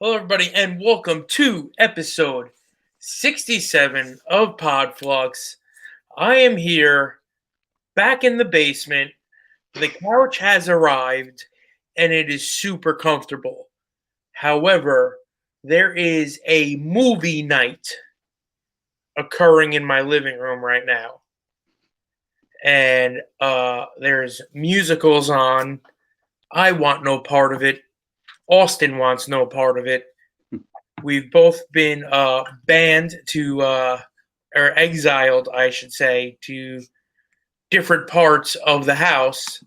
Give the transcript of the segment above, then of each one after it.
Hello, everybody, and welcome to episode 67 of Podfluxxx. I am here back in the basement. The couch has arrived and it is super comfortable. However, there is a movie night occurring in my living room right now. And there's musicals on. I want no part of it. Austin wants no part of it. We've both been banned to, or exiled, I should say, to different parts of the house.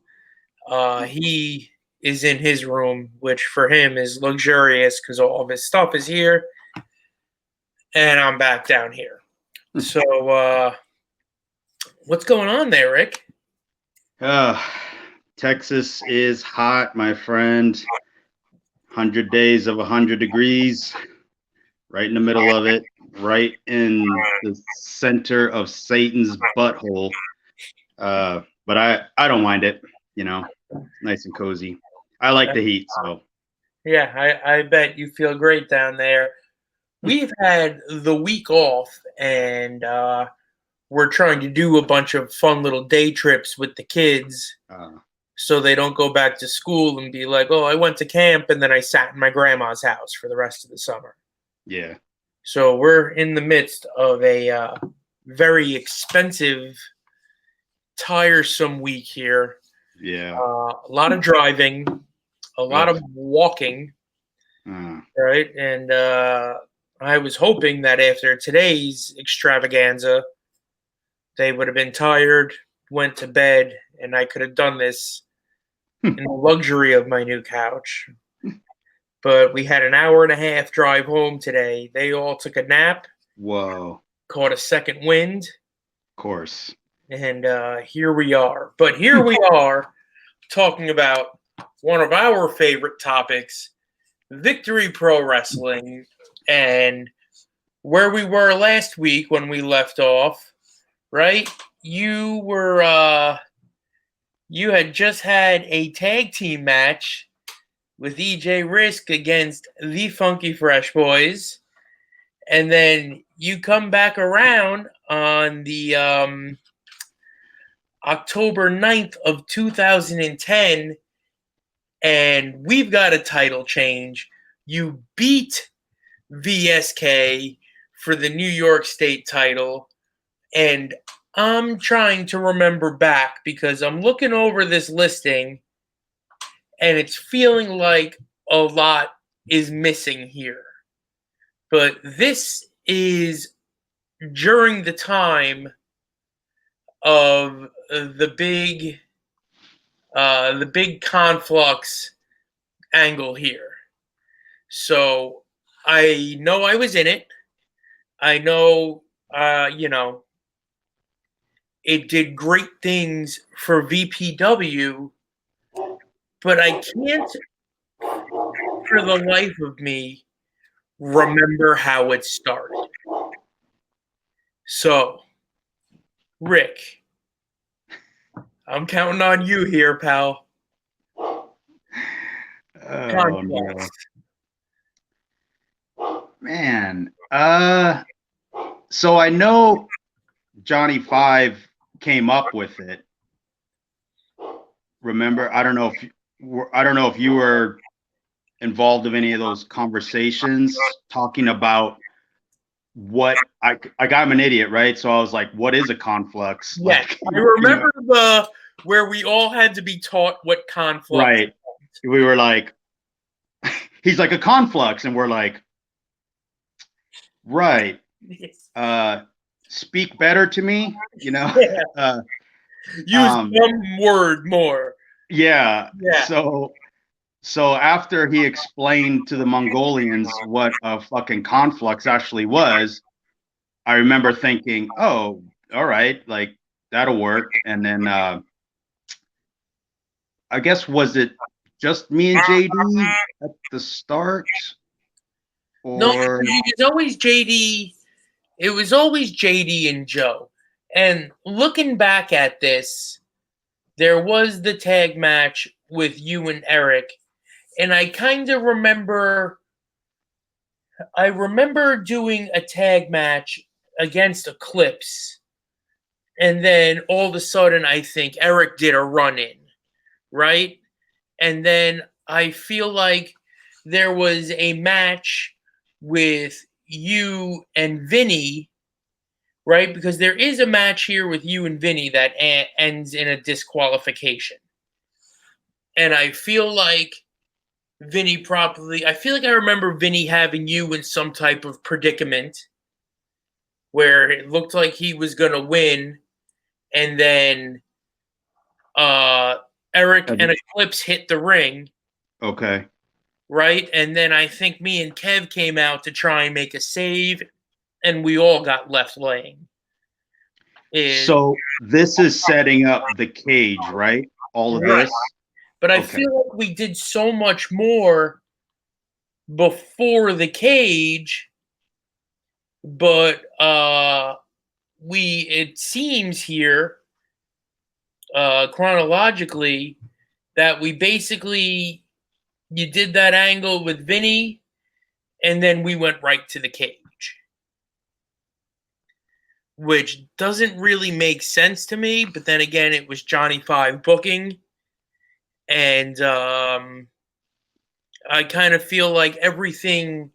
He is in his room, which for him is luxurious because all of his stuff is here, and I'm back down here. So, what's going on there, Rick? Texas is hot, my friend. 100 days of 100 degrees, right in the middle of it, right in the center of Satan's butthole. But I don't mind it, nice and cozy. I like the heat, so. Yeah, I bet you feel great down there. We've had the week off, and we're trying to do a bunch of fun little day trips with the kids so they don't go back to school and be like, oh, I went to camp and then I sat in my grandma's house for the rest of the summer. Yeah. So we're in the midst of a very expensive, tiresome week here. Yeah. A lot of driving, a lot of walking, right? And I was hoping that after today's extravaganza, they would have been tired, went to bed, and I could have done this in the luxury of my new couch. But we had an hour and a half drive home today. They all took a nap. Whoa. Caught a second wind. Of course. And here we are. But here we are talking about one of our favorite topics, Victory Pro Wrestling, and where we were last week when we left off, right? You were you had just had a tag team match with EJ Risk against the Funky Fresh Boys, and then you come back around on the October 9th of 2010, and we've got a title change. You beat VSK for the New York State title, and I'm trying to remember back because I'm looking over this listing and it's feeling like a lot is missing here. But this is during the time of the big ConfluXXX angle here. So I know I was in it. I know, it did great things for VPW, but I can't, for the life of me, remember how it started. So, Rick, I'm counting on you here, pal. No. Man. So I know Johnny Five came up with it. Remember, I don't know if you were involved in any of those conversations talking about what I'm an idiot, right? So I was like, what is a ConfluXXX? Yeah, like, I remember where we all had to be taught what ConfluXXX right. Was. We were like, he's like a ConfluXXX, and we're like, right. Speak better to me, Yeah. Use one word more. Yeah. So after he explained to the Mongolians what a fucking ConfluXXX actually was, I remember thinking, oh, all right, like that'll work. And then I guess, was it just me and JD at the start? Or... No, it was always JD. It was always JD and Joe. And looking back at this, there was the tag match with you and Eric. And I kind of remember I remember doing a tag match against Eclipse, and then all of a sudden, I think Eric did a run in, right? And then I feel like there was a match with you and Vinny, right? Because there is a match here with you and Vinny that ends in a disqualification. And I feel like I feel like I remember Vinny having you in some type of predicament where it looked like he was going to win. And then Eric and Eclipse hit the ring. Okay. Right? And then I think me and Kev came out to try and make a save, and we all got left laying. So this is setting up the cage, right? All of this? But I feel like we did so much more before the cage, but it seems here chronologically that we basically you did that angle with Vinny, and then we went right to the cage, which doesn't really make sense to me. But then again, it was Johnny Five booking, and I kind of feel like everything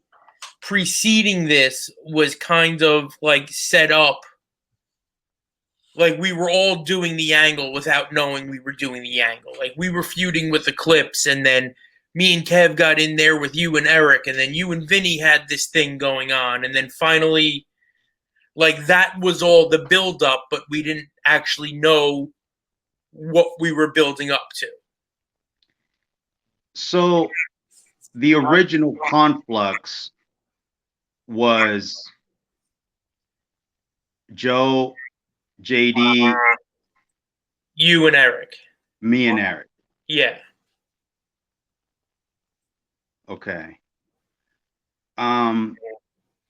preceding this was kind of like set up. Like we were all doing the angle without knowing we were doing the angle. Like we were feuding with Eclipse, and then me and Kev got in there with you and Eric, and then you and Vinny had this thing going on, and then finally, like that was all the build up, but we didn't actually know what we were building up to. So the original ConfluXXX was Joe, JD, you and Eric, me and Eric. Yeah. Okay.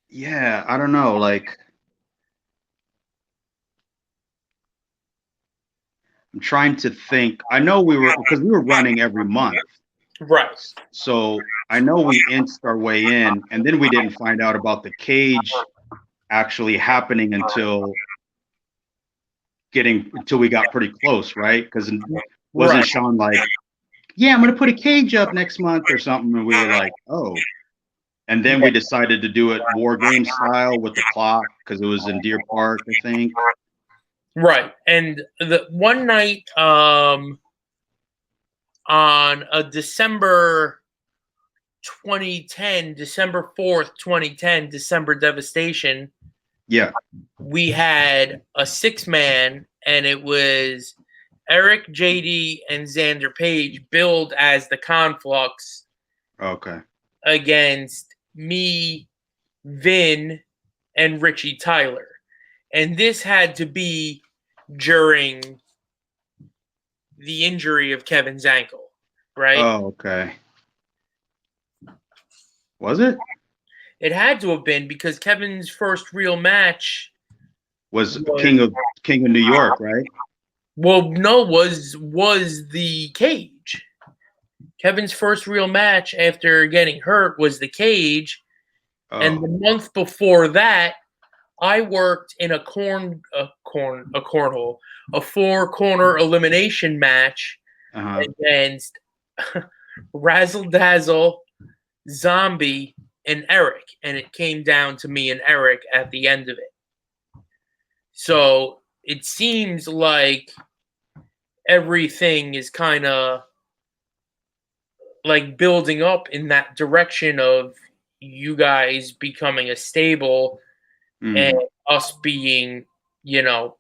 Yeah, I don't know, like I'm trying to think. I know because we were running every month. Right. So I know we inched our way in, and then we didn't find out about the cage actually happening until we got pretty close, right? Because wasn't Sean like, yeah, I'm gonna put a cage up next month or something, and we were like, oh. And then we decided to do it war game style with the clock because it was in Deer Park, I think. Right. And the one night on a December 2010, December 4th, 2010, December Devastation. Yeah. We had a 6-man, and it was Eric, JD, and Xander Page billed as the ConfluXXX. Okay. Against me, Vin, and Richie Tyler. And this had to be during the injury of Kevin's ankle, right? Oh, okay. Was it? It had to have been because Kevin's first real match was King of New York, right? Well, no, was the cage. Kevin's first real match after getting hurt was the cage. Oh. And the month before that, I worked in a four-corner elimination match against Razzle Dazzle, Zombie, and Eric, and it came down to me and Eric at the end of it. So it seems like everything is kind of like building up in that direction of you guys becoming a stable and us being, you know,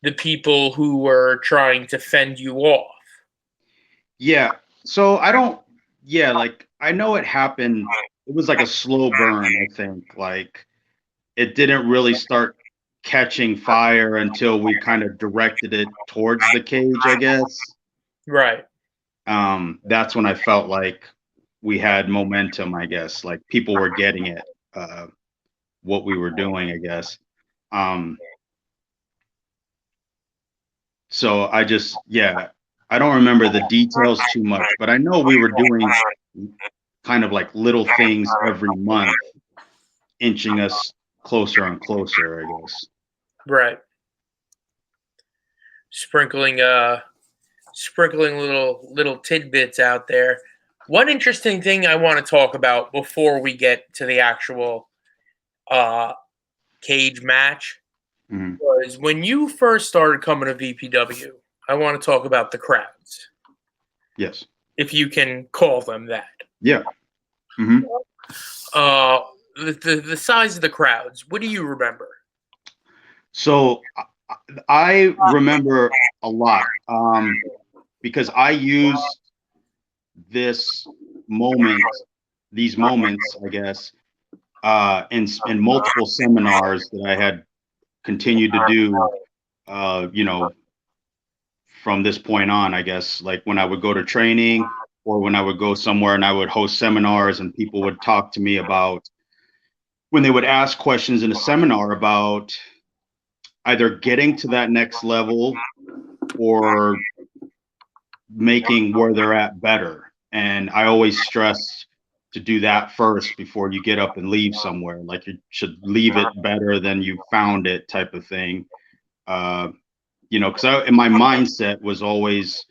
the people who were trying to fend you off. Yeah. So I know it happened. It was like a slow burn, I think. Like it didn't really start catching fire until we kind of directed it towards the cage, I guess. Right. That's when I felt like we had momentum, I guess. Like people were getting it, what we were doing, I guess. So I don't remember the details too much, but I know we were doing kind of like little things every month inching us closer and closer, I guess. Right. Sprinkling little tidbits out there. One interesting thing I want to talk about before we get to the actual cage match was when you first started coming to VPW. I want to talk about the crowds. Yes. If you can call them that. Yeah. The size of the crowds. What do you remember? So I remember a lot because I used these moments, I guess, in multiple seminars that I had continued to do, you know, from this point on, I guess, like when I would go to training or when I would go somewhere and I would host seminars and people would talk to me about when they would ask questions in a seminar about either getting to that next level or making where they're at better. And I always stress to do that first before you get up and leave somewhere. Like you should leave it better than you found it, type of thing. You know, because my mindset was always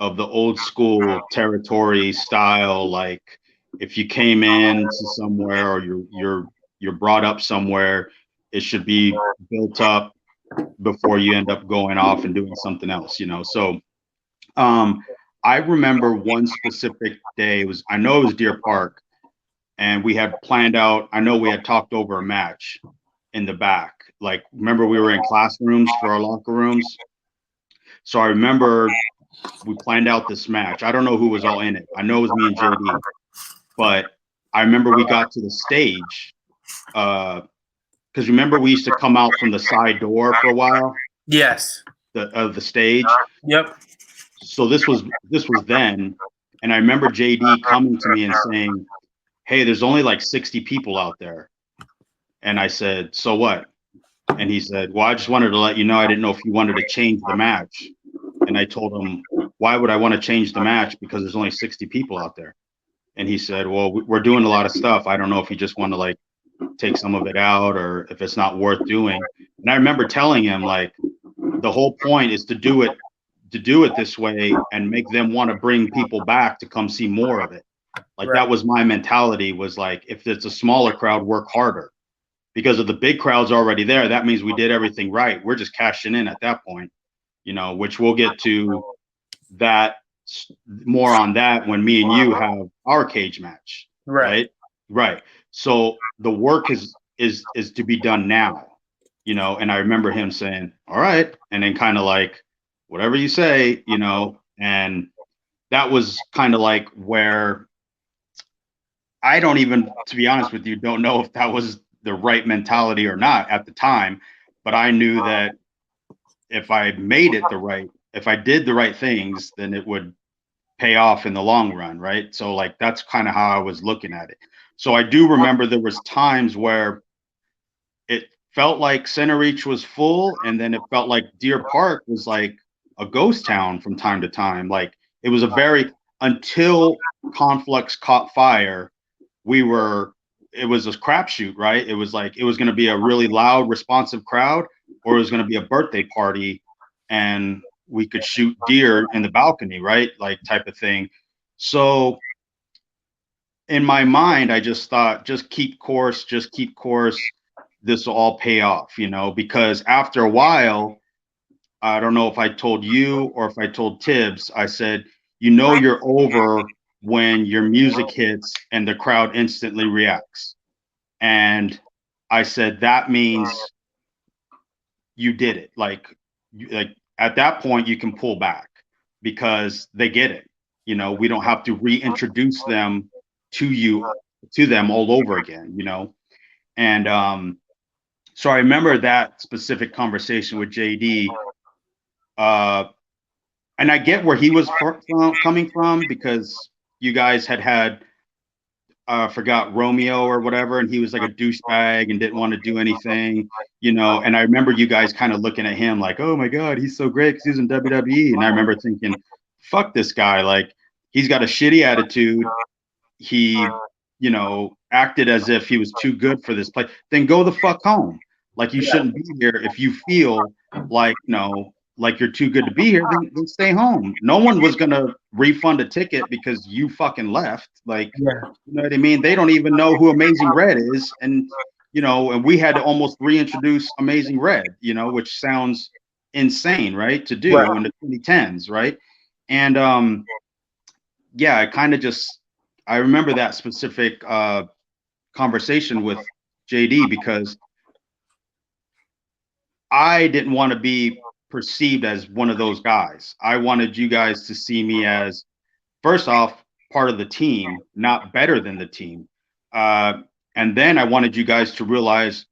of the old school territory style. Like if you came in to somewhere or you're brought up somewhere, it should be built up before you end up going off and doing something else, you know. So I remember one specific day, I know it was Deer Park, and we had planned out, I know we had talked over a match in the back. Like, remember we were in classrooms for our locker rooms? So I remember we planned out this match. I don't know who was all in it. I know it was me and JD, but I remember we got to the stage, because remember we used to come out from the side door for a while. Yes. Of the stage. Yep. So this was then, and I remember JD coming to me and saying, "Hey, there's only like 60 people out there." And I said, "So what?" And he said, "Well, I just wanted to let you know. I didn't know if you wanted to change the match." And I told him, "Why would I want to change the match? Because there's only 60 people out there." And he said, "Well, we're doing a lot of stuff. I don't know if you just want to like take some of it out or if it's not worth doing." And I remember telling him, like, the whole point is to do it this way and make them want to bring people back to come see more of it. Like, right. That was my mentality, was like, if it's a smaller crowd, work harder, because of the big crowds already there. That means we did everything right. We're just cashing in at that point, you know, which we'll get to that more on that when me and you have our cage match. Right. So the work is to be done now, you know. And I remember him saying, "All right," and then kind of like, "Whatever you say," you know. And that was kind of like where I don't even, to be honest with you, don't know if that was the right mentality or not at the time, but I knew that if I made it if I did the right things, then it would pay off in the long run, right? So like, that's kind of how I was looking at it. So I do remember there was times where it felt like Center Reach was full, and then it felt like Deer Park was like a ghost town from time to time. Like, it was until ConfluXXX caught fire, it was a crapshoot, right? It was like, it was going to be a really loud, responsive crowd, or it was going to be a birthday party and we could shoot deer in the balcony, right? Like, type of thing. So in my mind, I just thought, just keep course. This will all pay off, you know, because after a while, I don't know if I told you or if I told Tibbs, I said, you know, you're over when your music hits and the crowd instantly reacts. And I said, that means you did it. Like at that point, you can pull back because they get it. You know, we don't have to reintroduce them to them all over again, you know? And so I remember that specific conversation with JD, and I get where he was coming from, because you guys had forgot Romeo or whatever, and he was like a douchebag and didn't want to do anything, you know. And I remember you guys kind of looking at him like, "Oh my God, he's so great because he's in WWE." And I remember thinking, "Fuck this guy! Like, he's got a shitty attitude. he, acted as if he was too good for this place, then go the fuck home. Like, you shouldn't be here. If you feel like, like you're too good to be here, then stay home. No one was going to refund a ticket because you fucking left. Like, Yeah. you know what I mean? They don't even know who Amazing Red is. And, and we had to almost reintroduce Amazing Red, which sounds insane, right? To do in the 2010s, right? And, yeah, I remember that specific conversation with JD because I didn't want to be perceived as one of those guys. I wanted you guys to see me as, first off, part of the team, not better than the team. And then I wanted you guys to realize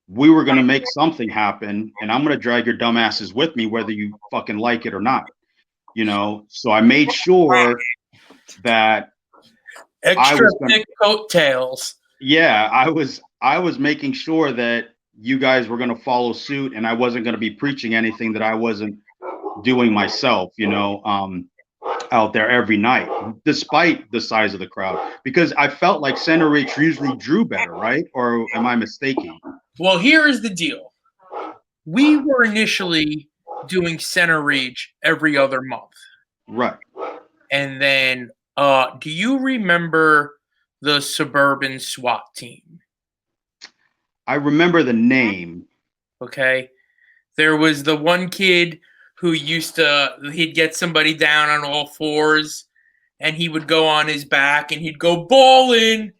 we were going to make something happen, and I'm going to drag your dumbasses with me, whether you fucking like it or not. So I made sure that Extra thick coattails. Yeah, I was making sure that you guys were going to follow suit, and I wasn't going to be preaching anything that I wasn't doing myself, out there every night, despite the size of the crowd, because I felt like Center Reach usually drew better, right? Or am I mistaken? Well, here is the deal. We were initially doing Center Reach every other month. Right. And then, do you remember the Suburban SWAT team? I remember the name. Okay. There was the one kid who he'd get somebody down on all fours and he would go on his back and he'd go ballin'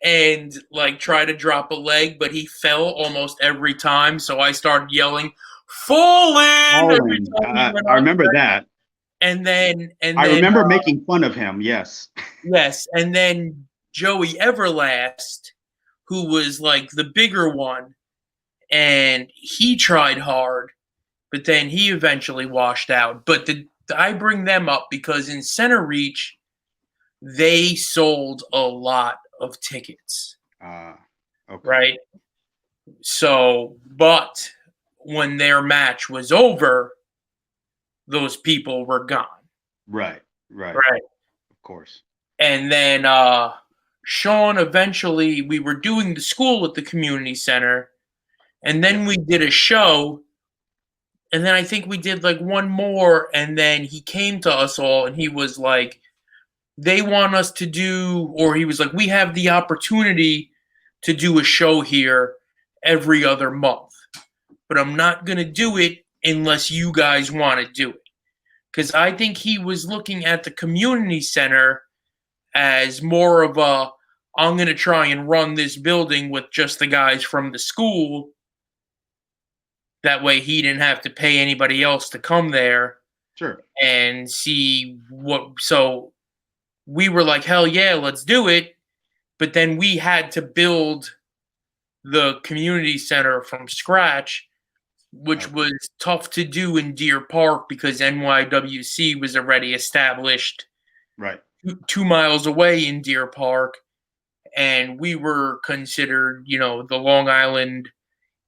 and like try to drop a leg, but he fell almost every time. So I started yelling, "Falling!" every time he went I on remember there. that. And then I remember making fun of him. Yes. Yes. And then Joey Everlast, who was like the bigger one, and he tried hard, but then he eventually washed out. But I bring them up because in Center Reach, they sold a lot of tickets. Okay. Right? So, but when their match was over, those people were gone. Right. Of course. And then Sean, eventually, we were doing the school at the community center, and then we did a show, and then I think we did like one more, and then he came to us all, and he was like, they want us to do, or he was like, we have the opportunity to do a show here every other month, but I'm not going to do it unless you guys want to do it. Because I think he was looking at the community center as more of a, I'm going to try and run this building with just the guys from the school. That way he didn't have to pay anybody else to come there. Sure. And see what. So we were like, hell yeah, let's do it. But then we had to build the community center from scratch, which was tough to do in Deer Park because NYWC was already established. Right. 2 miles away in Deer Park, and we were considered, the Long Island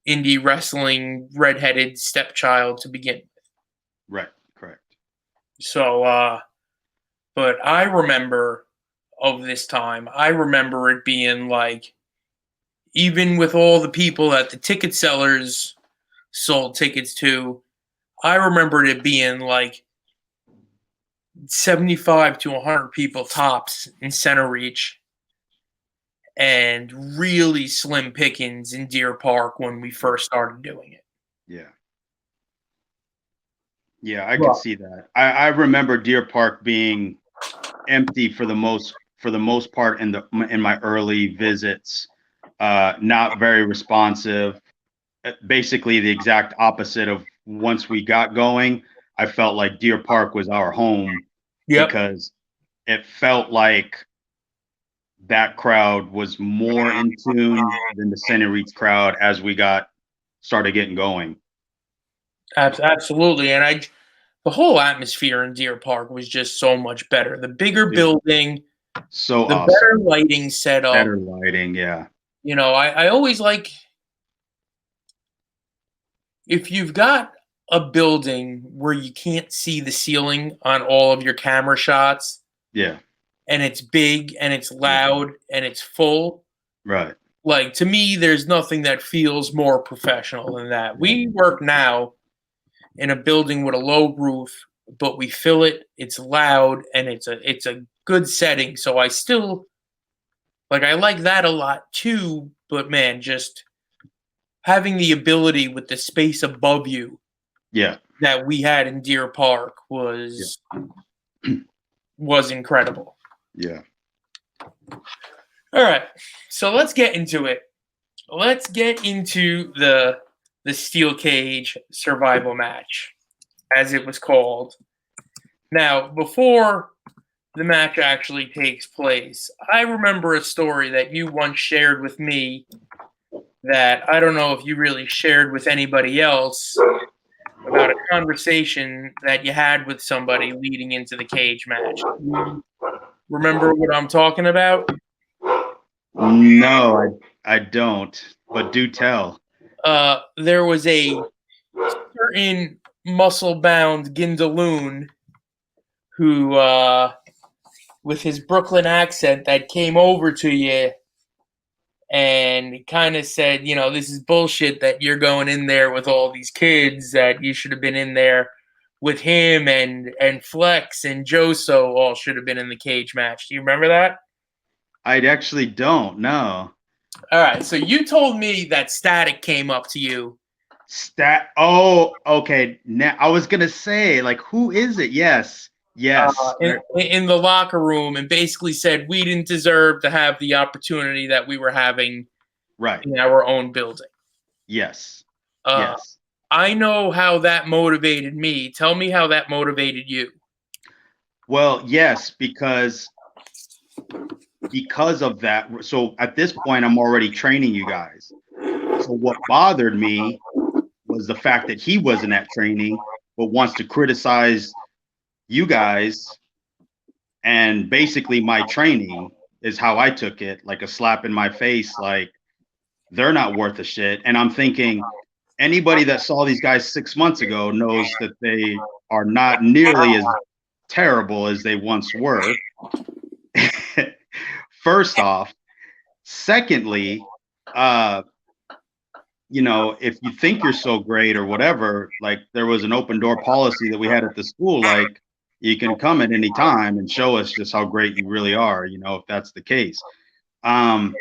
indie wrestling redheaded stepchild to begin with. Right, correct. So, but I remember of this time, I remember it being like, even with all the people that the ticket sellers sold tickets to, I remembered it being like 75 to 100 people tops in Center Reach, and really slim pickings in Deer Park when we first started doing it. Yeah, I can see that. I remember Deer Park being empty for the most part in my early visits. Not very responsive. Basically, the exact opposite of once we got going. I felt like Deer Park was our home because it felt like that crowd was more in tune than the Center Reach crowd as we started getting going. Absolutely, and the whole atmosphere in Deer Park was just so much better. The bigger building, so the awesome. better lighting setup. Better lighting, yeah. I always like, if you've got a building where you can't see the ceiling on all of your camera shots. Yeah. and it's big and it's loud and it's full. Right. Like, to me, there's nothing that feels more professional than that. We work now in a building with a low roof, but we fill it. It's loud and it's a good setting. So I still I like that a lot too. But man, just having the ability with the space above you, Yeah. that we had in Deer Park was incredible. Yeah. All right, so let's get into it. Let's get into the steel cage survival match, as it was called. Now, before the match actually takes place, I remember a story that you once shared with me that I don't know if you really shared with anybody else, about a conversation that you had with somebody leading into the cage match. Remember what I'm talking about? No, I don't, but do tell. There was a certain muscle-bound Gindaloon who, with his Brooklyn accent, that came over to you and kind of said, this is bullshit that you're going in there with all these kids, that you should have been in there with him, and Flex and Joso all should have been in the cage match. Do you remember that? I actually don't. No. All right. So you told me that Static came up to you. Oh, okay. Now I was gonna say, who is it? Yes. In the locker room, and basically said we didn't deserve to have the opportunity that we were having in our own building. Yes. Yes. I know how that motivated me. Tell me how that motivated you. Well, yes, because of that. So at this point, I'm already training you guys. So what bothered me was the fact that he wasn't at training, but wants to criticize you guys, and basically my training is how I took it, like a slap in my face, like they're not worth a shit. And I'm thinking, anybody that saw these guys 6 months ago knows that they are not nearly as terrible as they once were. First off. Secondly, if you think you're so great or whatever, there was an open door policy that we had at the school, you can come at any time and show us just how great you really are, if that's the case. And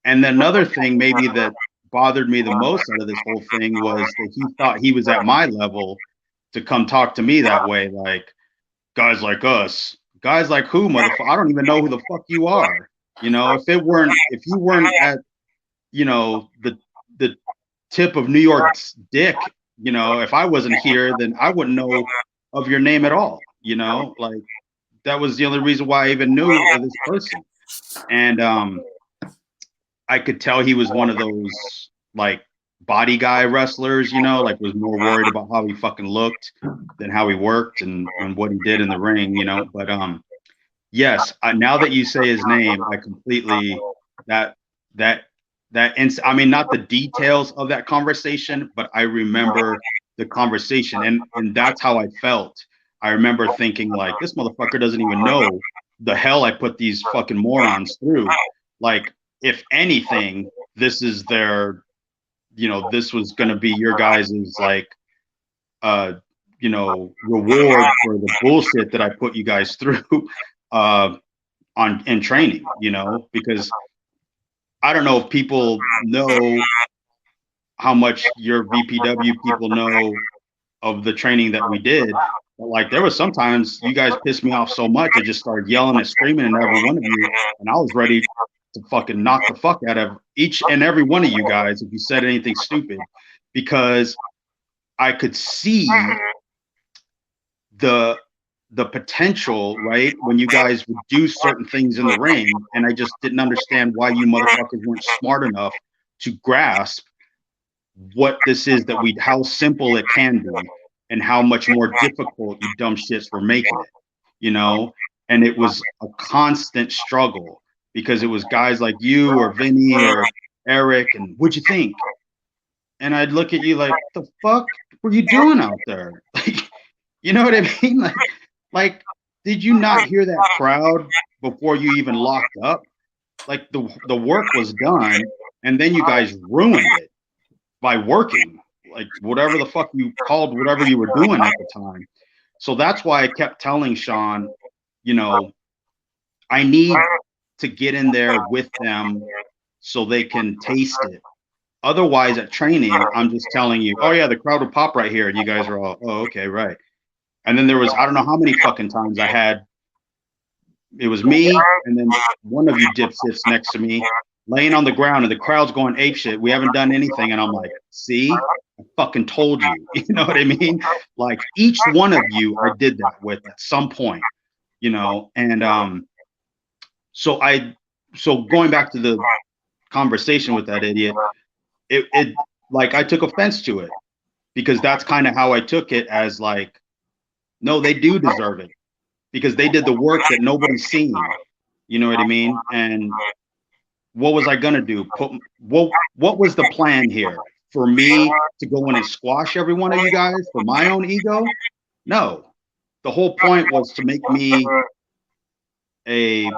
then another thing maybe that bothered me the most out of this whole thing was that he thought he was at my level to come talk to me that way, like, guys like us. Guys like who, motherfucker? I don't even know who the fuck you are. If you weren't at, the tip of New York's dick, if I wasn't here, then I wouldn't know of your name at all. That was the only reason why I even knew of this person. And I could tell he was one of those body guy wrestlers, was more worried about how he fucking looked than how he worked and what he did in the ring, But yes, now that you say his name, I completely I mean, not the details of that conversation, but I remember the conversation, and that's how I felt. I remember thinking, this motherfucker doesn't even know the hell I put these fucking morons through. If anything, this is their, this was going to be your guys' reward for the bullshit that I put you guys through in training, because I don't know if people know how much your VPW people know of the training that we did. But there was sometimes you guys pissed me off so much, I just started yelling and screaming at every one of you, and I was ready to fucking knock the fuck out of each and every one of you guys if you said anything stupid, because I could see the potential, right, when you guys would do certain things in the ring, and I just didn't understand why you motherfuckers weren't smart enough to grasp what this is, how simple it can be and how much more difficult you dumb shits were making it, and it was a constant struggle because it was guys like you or Vinny or Eric, and what'd you think? And I'd look at you like, what the fuck were you doing out there? You know what I mean? did you not hear that crowd before you even locked up? Like the work was done, and then you guys ruined it by working, like whatever the fuck you called whatever you were doing at the time. So that's why I kept telling Sean, you know, I need to get in there with them so they can taste it. Otherwise, at training, I'm just telling you, oh yeah, the crowd will pop right here, and you guys are all, oh okay, right. And then there was I don't know how many fucking times I had it was me and then one of you dipshits next to me laying on the ground, and the crowd's going ape shit. We haven't done anything, and I'm like, see, I fucking told you. You know what I mean? Like each one of you, I did that with at some point, you know, and so going back to the conversation with that idiot, it like I took offense to it because that's kind of how I took it as like, no, they do deserve it because they did the work that nobody's seen. You know what I mean? And what was I gonna do? What was the plan here? For me to go in and squash every one of you guys for my own ego? No. The whole point was to make me to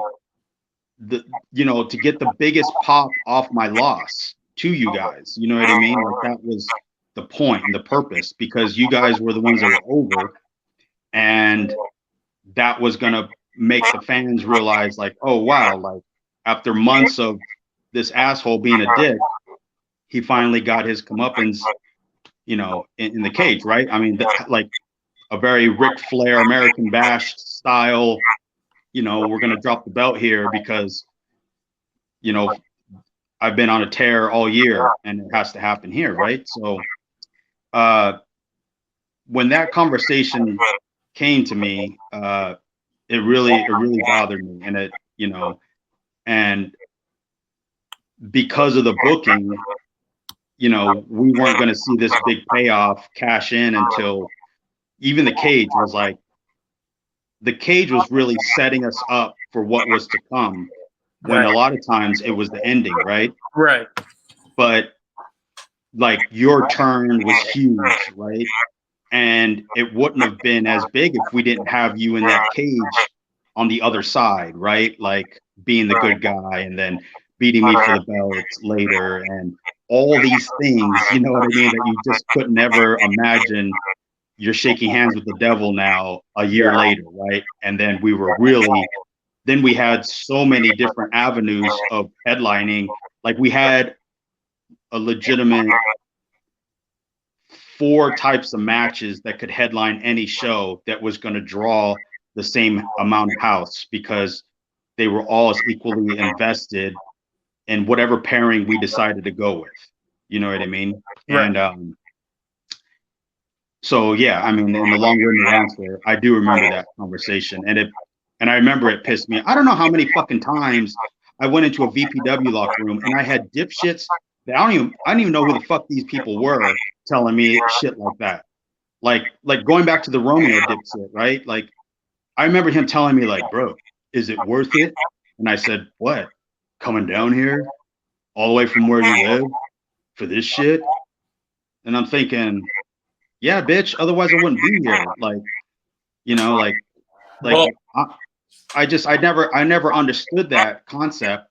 get the biggest pop off my loss to you guys. You know what I mean? Like that was the point and the purpose, because you guys were the ones that were over, and that was gonna make the fans realize like, oh wow, like after months of this asshole being a dick, he finally got his comeuppance, you know, in the cage, right? I mean, like a very Ric Flair American Bash style, you know, we're gonna drop the belt here because, you know, I've been on a tear all year and it has to happen here, right? So when that conversation came to me, it really bothered me, and it, you know, and because of the booking, you know, we weren't going to see this big payoff cash in until even the cage was like, the cage was really setting us up for what was to come, when a lot of times it was the ending, right? Right. But like your turn was huge, right? And it wouldn't have been as big if we didn't have you in that cage on the other side, right? Like being the good guy and then beating me for the belt later and all these things, you know what I mean, that you just could never imagine. You're shaking hands with the devil now a year later, right? And then we were really, then we had so many different avenues of headlining. Like we had a legitimate 4 types of matches that could headline any show that was going to draw the same amount of house, because they were all equally invested in whatever pairing we decided to go with. You know what I mean? Right. And so yeah, I mean, in the long-winded answer, I do remember that conversation, and I remember it pissed me. I don't know how many fucking times I went into a VPW locker room and I had dipshits that I didn't even know who the fuck these people were telling me shit like that. Like going back to the Romeo dipshit, right? Like I remember him telling me like, bro, is it worth it? And I said, what? Coming down here all the way from where you live for this shit? And I'm thinking, yeah, bitch, otherwise I wouldn't be here. Like, you know, like well, I never understood that concept.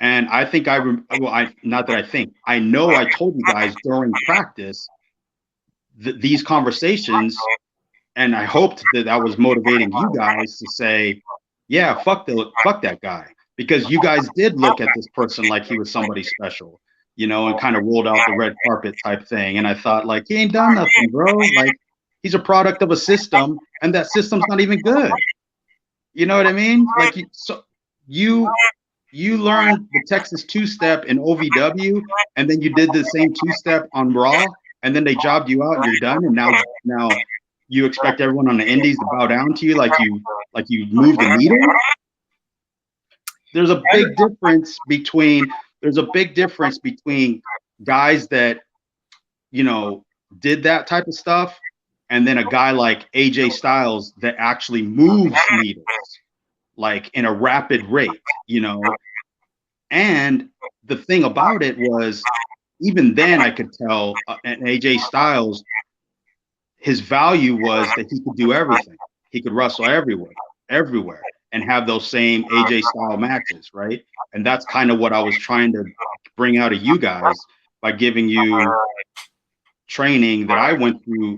And I think I know I told you guys during practice these conversations, and I hoped that I was motivating you guys to say, yeah, fuck that guy, because you guys did look at this person like he was somebody special, you know, and kind of rolled out the red carpet type thing. And I thought, like, he ain't done nothing, bro. Like, he's a product of a system, and that system's not even good. You know what I mean? Like, you learned the Texas two-step in OVW, and then you did the same two-step on Raw, and then they jobbed you out and you're done, and now you expect everyone on the indies to bow down to you like you moved the needle. There's a big difference between guys that, you know, did that type of stuff, and then a guy like AJ Styles that actually moves needles like in a rapid rate, you know. And the thing about it was, even then I could tell an AJ Styles, his value was that he could do everything. He could wrestle everywhere. everywhere and have those same AJ style matches, right? And that's kind of what I was trying to bring out of you guys by giving you training that I went through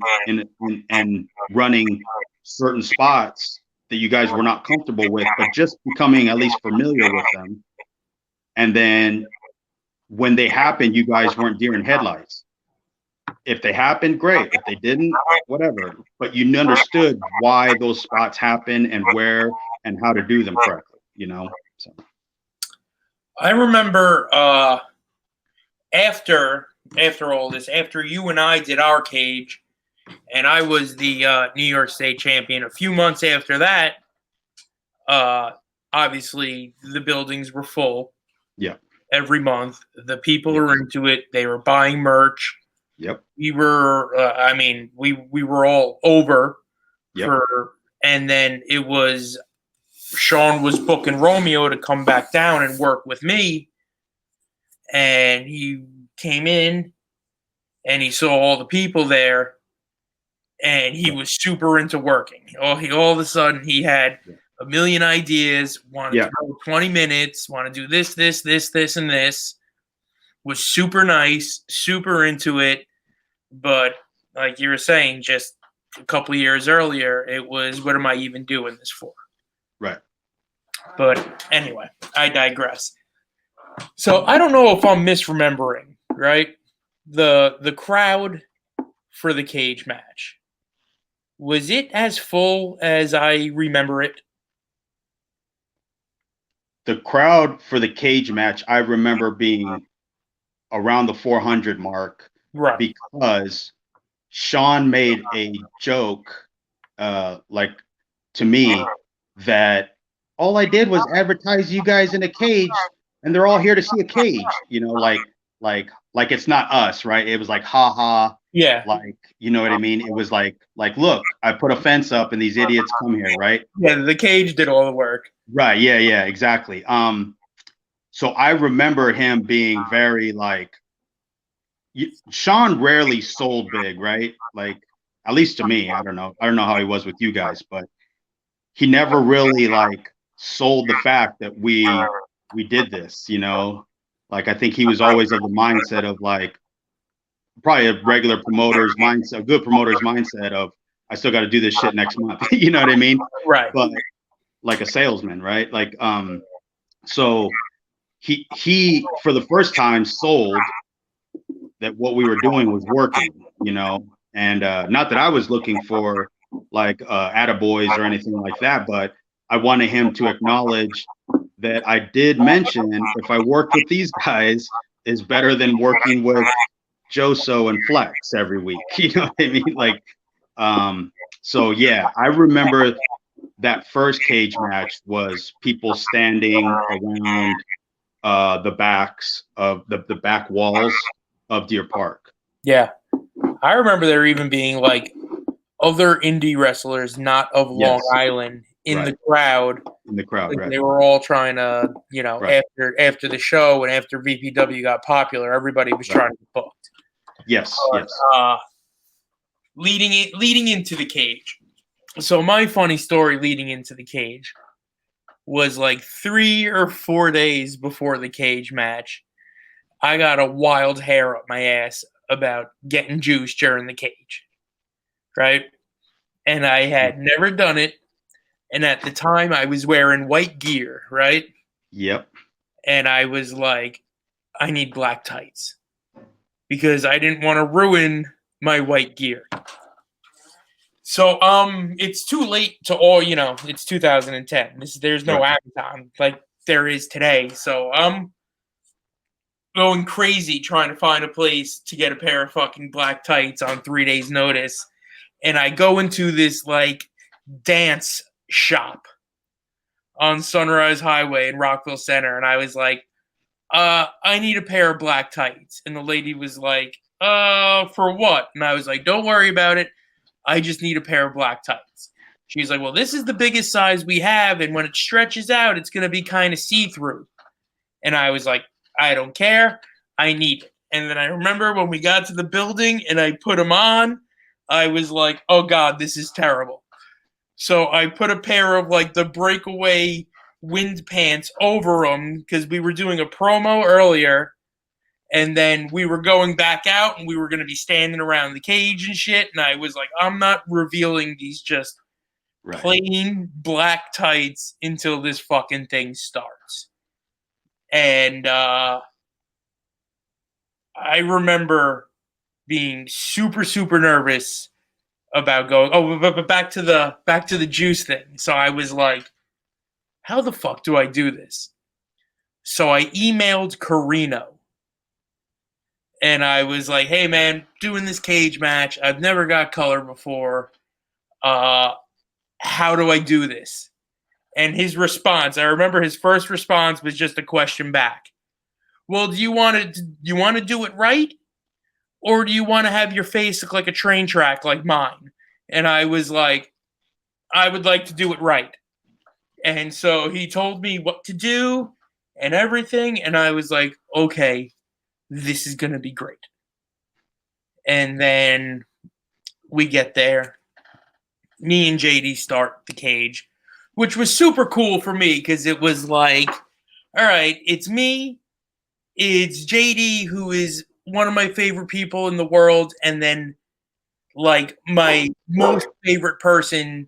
and running certain spots that you guys were not comfortable with, but just becoming at least familiar with them. And then when they happened, you guys weren't deer in headlights. If they happened, great. If they didn't, whatever. But you understood why those spots happen and where and how to do them correctly, you know? So I remember after all this, after you and I did our cage, and I was the New York State champion, a few months after that, obviously the buildings were full. Yeah. Every month, the people were into it. They were buying merch. Yep. We were, we were all over for, and then it was Sean was booking Romeo to come back down and work with me, and he came in, and he saw all the people there, and he was super into working. All of a sudden, he had a million ideas, wanted to go 20 minutes, want to do this, and this. Was super nice, super into it. But like you were saying, just a couple of years earlier, it was, what am I even doing this for? Right. But anyway, I digress. So I don't know if I'm misremembering, right? The crowd for the cage match. Was it as full as I remember it? The crowd for the cage match, I remember being around the 400 mark, right? Because Sean made a joke, like to me, that all I did was advertise you guys in a cage, and they're all here to see a cage. You know, like it's not us, right? It was like, ha ha. Yeah. Like, you know what I mean? It was like, look, I put a fence up and these idiots come here, right? Yeah, the cage did all the work. Right. Yeah, exactly. So I remember him being very like, Sean rarely sold big, right? Like, at least to me, I don't know how he was with you guys, but he never really like sold the fact that we did this, you know? Like, I think he was always of the mindset of like, probably a regular promoter's mindset, a good promoter's mindset of, I still got to do this shit next month. You know what I mean? Right. But like a salesman, right? Like, so he for the first time sold that what we were doing was working, you know, and not that I was looking for like attaboys or anything like that, but I wanted him to acknowledge that I did mention if I worked with these guys is better than working with Joso and Flex every week. You know what I mean? Like, so yeah, I remember that first cage match was people standing around the backs of the back walls of Deer Park. Yeah. I remember there even being like other indie wrestlers not of Long Island in the crowd. In the crowd, like right. They were all trying to, you know, after the show and after VPW got popular, everybody was trying to get booked. Yes. Leading into the cage. So my funny story leading into the cage was like 3 or 4 days before the cage match. I got a wild hair up my ass about getting juice during the cage, right? And I had never done it. And at the time, I was wearing white gear, right? Yep. And I was like, I need black tights because I didn't want to ruin my white gear. So it's too late to all, you know, it's 2010. There's no Amazon like there is today. So I'm going crazy trying to find a place to get a pair of fucking black tights on 3 days' notice. And I go into this like dance shop on Sunrise Highway in Rockville Center. And I was like, I need a pair of black tights. And the lady was like, for what? And I was like, don't worry about it. I just need a pair of black tights. She's like, well, this is the biggest size we have. And when it stretches out, it's going to be kind of see-through. And I was like, I don't care. I need it. And then I remember when we got to the building and I put them on, I was like, oh, God, this is terrible. So I put a pair of like the breakaway wind pants over them because we were doing a promo earlier, and then we were going back out and we were going to be standing around the cage and shit. And I was like, I'm not revealing these just plain black tights until this fucking thing starts. And I remember being super, super nervous about going. Oh, but back to the juice thing. So I was like, how the fuck do I do this? So I emailed Carino and I was like, hey man, doing this cage match. I've never got color before. How do I do this? And his response, I remember his first response was just a question back. Well, do you want to do it right? Or do you want to have your face look like a train track like mine? And I was like, I would like to do it right. And so he told me what to do and everything. And I was like, okay, this is going to be great. And then we get there. Me and JD start the cage, which was super cool for me because it was like, all right, it's me. It's JD, who is one of my favorite people in the world. And then like my most favorite person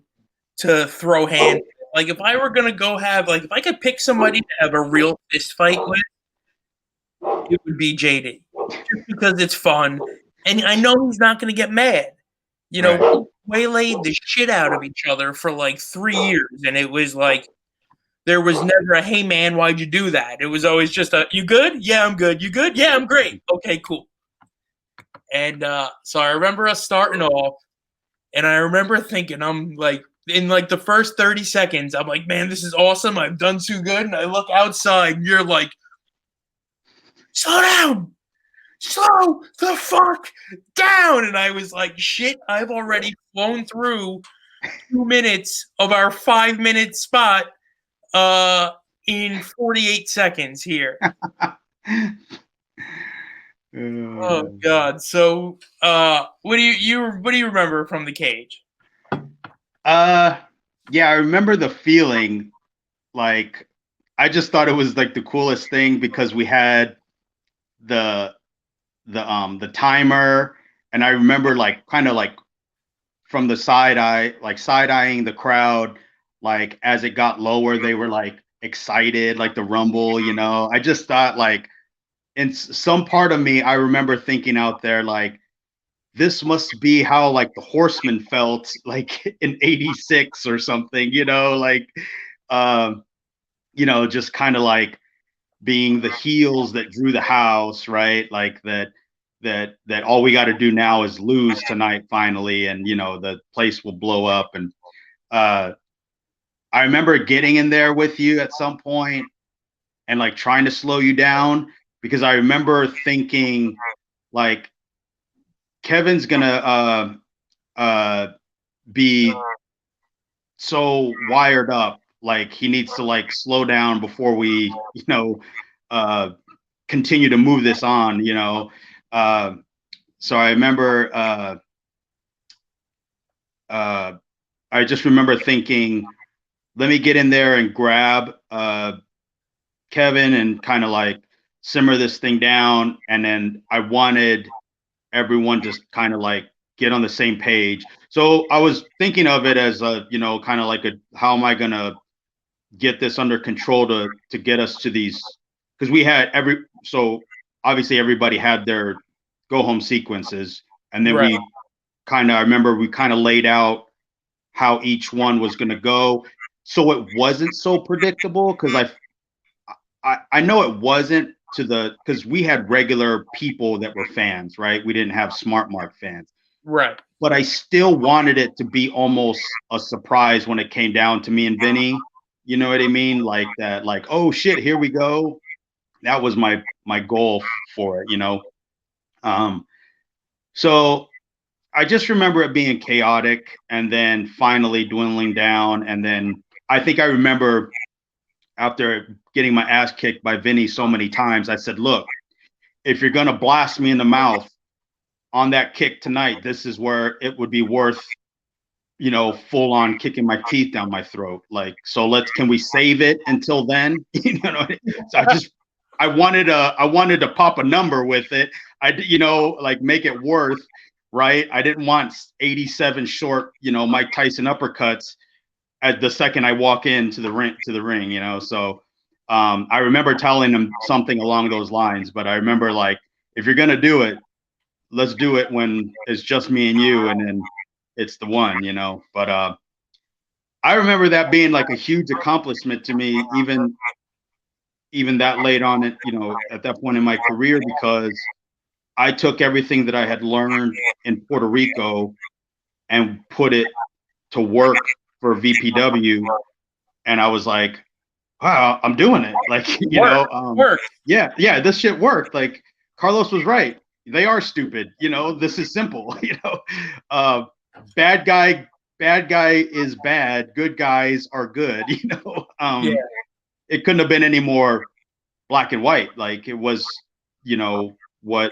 to throw hands. Like if I were gonna go have like if I could pick somebody to have a real fist fight with, it would be JD. Just because it's fun. And I know he's not gonna get mad. You know, we waylaid the shit out of each other for like 3 years, and it was like there was never a hey man, why'd you do that? It was always just a you good? Yeah, I'm good. You good? Yeah, I'm great. Okay, cool. And so I remember us starting off, and I remember thinking, I'm like, in like the first 30 seconds, I'm like, man, this is awesome. I've done too good. And I look outside and you're like, slow down. Slow the fuck down. And I was like, shit, I've already flown through 2 minutes of our 5-minute spot in 48 seconds here. Oh God. So what do you remember from the cage? Yeah, I remember the feeling. Like, I just thought it was like the coolest thing because we had the timer, and I remember like kind of like from the side eyeing the crowd, like as it got lower, they were like excited, like the rumble, you know. I just thought like in some part of me, I remember thinking out there like this must be how like the Horsemen felt like in '86 or something, you know, like you know, just kind of like being the heels that drew the house, right? Like that all we got to do now is lose tonight finally, and you know the place will blow up. And I remember getting in there with you at some point and like trying to slow you down because I remember thinking like Kevin's gonna be so wired up, like he needs to like slow down before we, you know, continue to move this on, you know. So I remember I just remember thinking, let me get in there and grab Kevin and kind of like simmer this thing down. And then I wanted everyone to kind of like get on the same page. So I was thinking of it as a, you know, kind of like a, how am I going to get this under control to get us to these, because we had so obviously everybody had their go home sequences. And then we kind of, I remember we kind of laid out how each one was going to go. So it wasn't so predictable because I know it wasn't because we had regular people that were fans, right? We didn't have Smart Mark fans. Right. But I still wanted it to be almost a surprise when it came down to me and Vinny. You know what I mean? Like that, like, oh shit, here we go. That was my goal for it, you know? So I just remember it being chaotic and then finally dwindling down. And then I think I remember after getting my ass kicked by Vinny so many times, I said, look, if you're going to blast me in the mouth on that kick tonight, this is where it would be worth full on kicking my teeth down my throat. Like, so can we save it until then? So I wanted to pop a number with it. Like make it worth, right? I didn't want 87 short, Mike Tyson uppercuts at the second I walk into the ring, So I remember telling him something along those lines, but I remember like, if you're going to do it, let's do it when it's just me and you. And then it's the one, but I remember that being like a huge accomplishment to me, even that late on it, at that point in my career, because I took everything that I had learned in Puerto Rico and put it to work for VPW. And I was like, wow, I'm doing it. Like, yeah, this shit worked. Like Carlos was right. They are stupid. This is simple, bad guy is bad. Good guys are good. It couldn't have been any more black and white. Like it was, what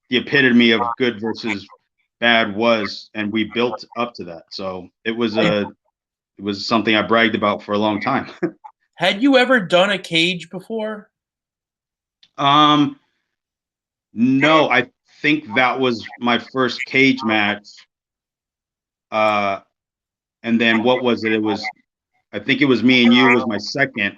the epitome of good versus bad was, and we built up to that. So it was something I bragged about for a long time. Had you ever done a cage before? No, I think that was my first cage match. And then what was it? I think it was Me and You was my second.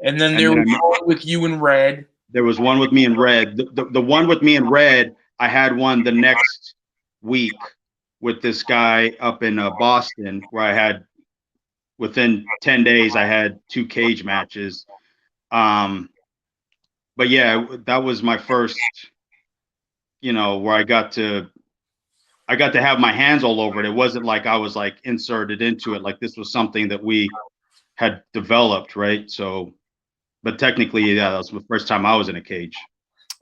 And then there was one with you in Red. There was one with me in Red. The one with me in Red, I had one the next week with this guy up in Boston, where I had, within 10 days, I had 2 cage matches. But yeah, that was my first, where I got to have my hands all over it. It wasn't like I was like inserted into it. Like this was something that we had developed, right? So, but technically, yeah, that was the first time I was in a cage.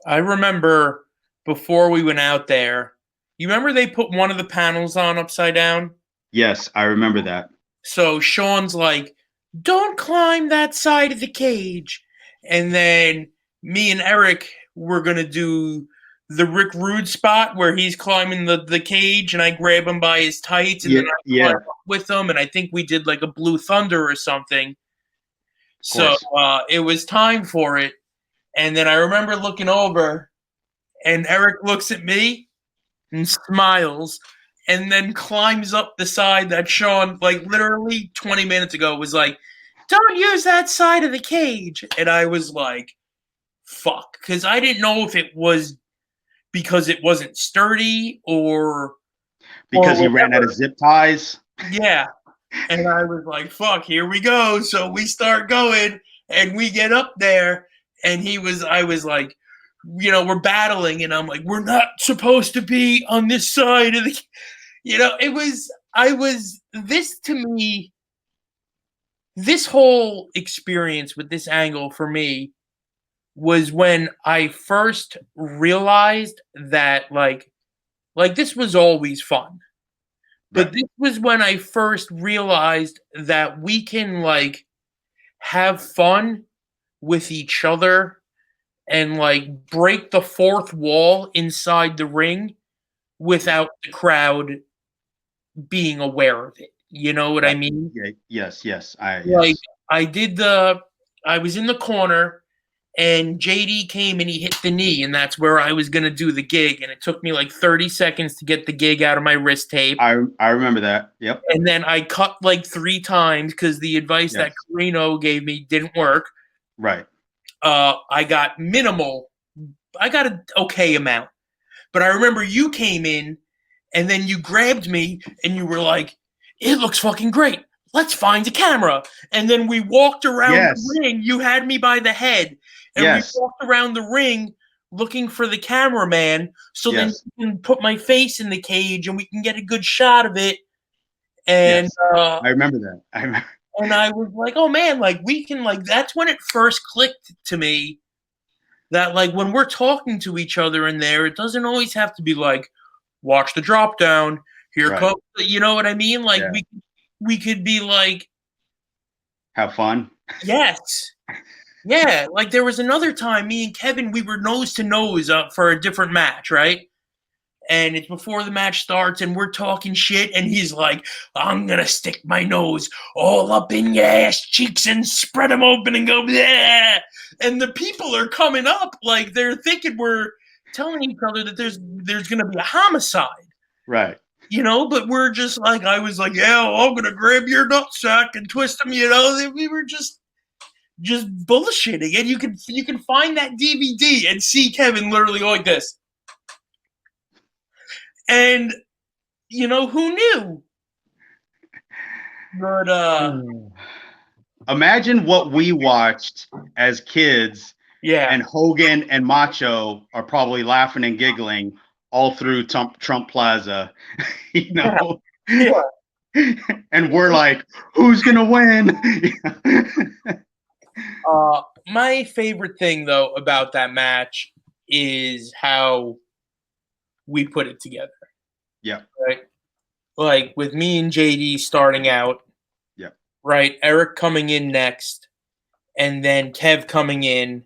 I remember before we went out there, you remember they put one of the panels on upside down? Yes, I remember that. So Sean's like, don't climb that side of the cage. And then me and Eric were going to do the Rick Rude spot where he's climbing the cage and I grab him by his tights and then I climb up with him. And I think we did like a Blue Thunder or something. So it was time for it. And then I remember looking over and Eric looks at me and smiles and then climbs up the side that Sean, like literally 20 minutes ago, was like, don't use that side of the cage. And I was like, fuck. Because I didn't know if it was because it wasn't sturdy or because he ran out of zip ties. Yeah. And I was like, fuck, here we go. So we start going and we get up there and I was like, we're battling and I'm like, we're not supposed to be on this side of the, this to me, this whole experience with this angle for me was when I first realized that like this was always fun. But this was when I first realized that we can like have fun with each other and like break the fourth wall inside the ring without the crowd being aware of it. You know what I mean? Yeah, yes. I was in the corner and JD came and he hit the knee, and that's where I was going to do the gig. And it took me like 30 seconds to get the gig out of my wrist tape. I remember that. Yep. And then I cut like 3 times because the advice that Carino gave me didn't work. Right. I got minimal. I got an okay amount. But I remember you came in and then you grabbed me and you were like, it looks fucking great. Let's find a camera. And then we walked around the ring. You had me by the head. And we walked around the ring looking for the cameraman so then you can put my face in the cage and we can get a good shot of it. And I remember that. And I was like, oh man, like we can like that's when it first clicked to me that like when we're talking to each other in there, it doesn't always have to be like, watch the drop down. Here comes, you know what I mean? Like we could be like, have fun. Yes. Yeah, like there was another time me and Kevin, we were nose to nose for a different match, right? and it's before the match starts, and we're talking shit, and he's like, I'm gonna stick my nose all up in your ass cheeks and spread them open and go, yeah. And the people are coming up like they're thinking we're telling each other that there's gonna be a homicide. Right. You know, but we're just like, I was like, yeah, I'm gonna grab your nutsack and twist them, you know. We were just bullshitting, and you can find that DVD and see Kevin literally like this. And you know, who knew? But imagine what we watched as kids. yeah. And Hogan and Macho are probably laughing and giggling all through Trump Plaza, you know. Yeah. And we're like, who's gonna win? My favorite thing though about that match is how we put it together. Yeah. Right. Like with me and JD starting out. Yeah. Right. Eric coming in next, and then Kev coming in,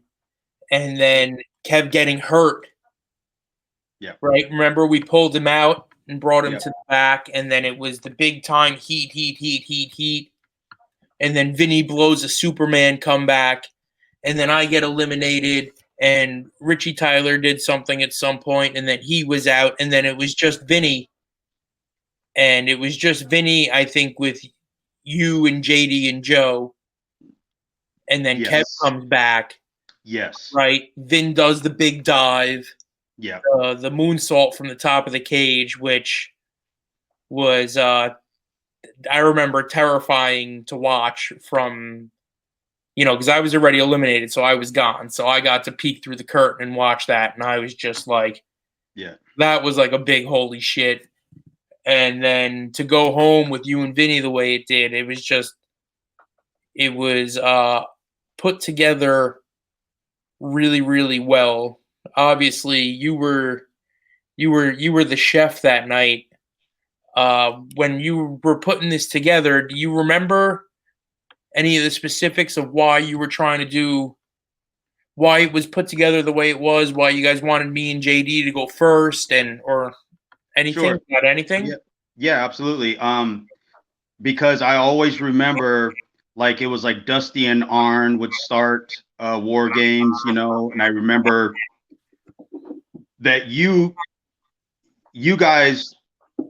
and then Kev getting hurt. Yeah. Right. Remember, we pulled him out and brought him to the back, and then it was the big time heat. And then Vinny blows a Superman comeback, and then I get eliminated, and Richie Tyler did something at some point, and then he was out, and then it was just Vinny. And it was just Vinny, I think, with you and JD and Joe. And then Kev comes back. Yes. Right? Vin does the big dive. Yeah. The moonsault from the top of the cage, which was, I remember, terrifying to watch from, you know, because I was already eliminated, so I was gone. So I got to peek through the curtain and watch that, and I was just like, yeah, that was like a big holy shit. And then to go home with you and Vinny the way it did, it was put together really, really well. Obviously, you were the chef that night. When you were putting this together, do you remember any of the specifics of why you were trying to do, why it was put together the way it was, why you guys wanted me and JD to go first, or anything? Sure. About anything? Yeah, absolutely. Because I always remember, like, it was like Dusty and Arn would start War Games, you know, and I remember that you guys,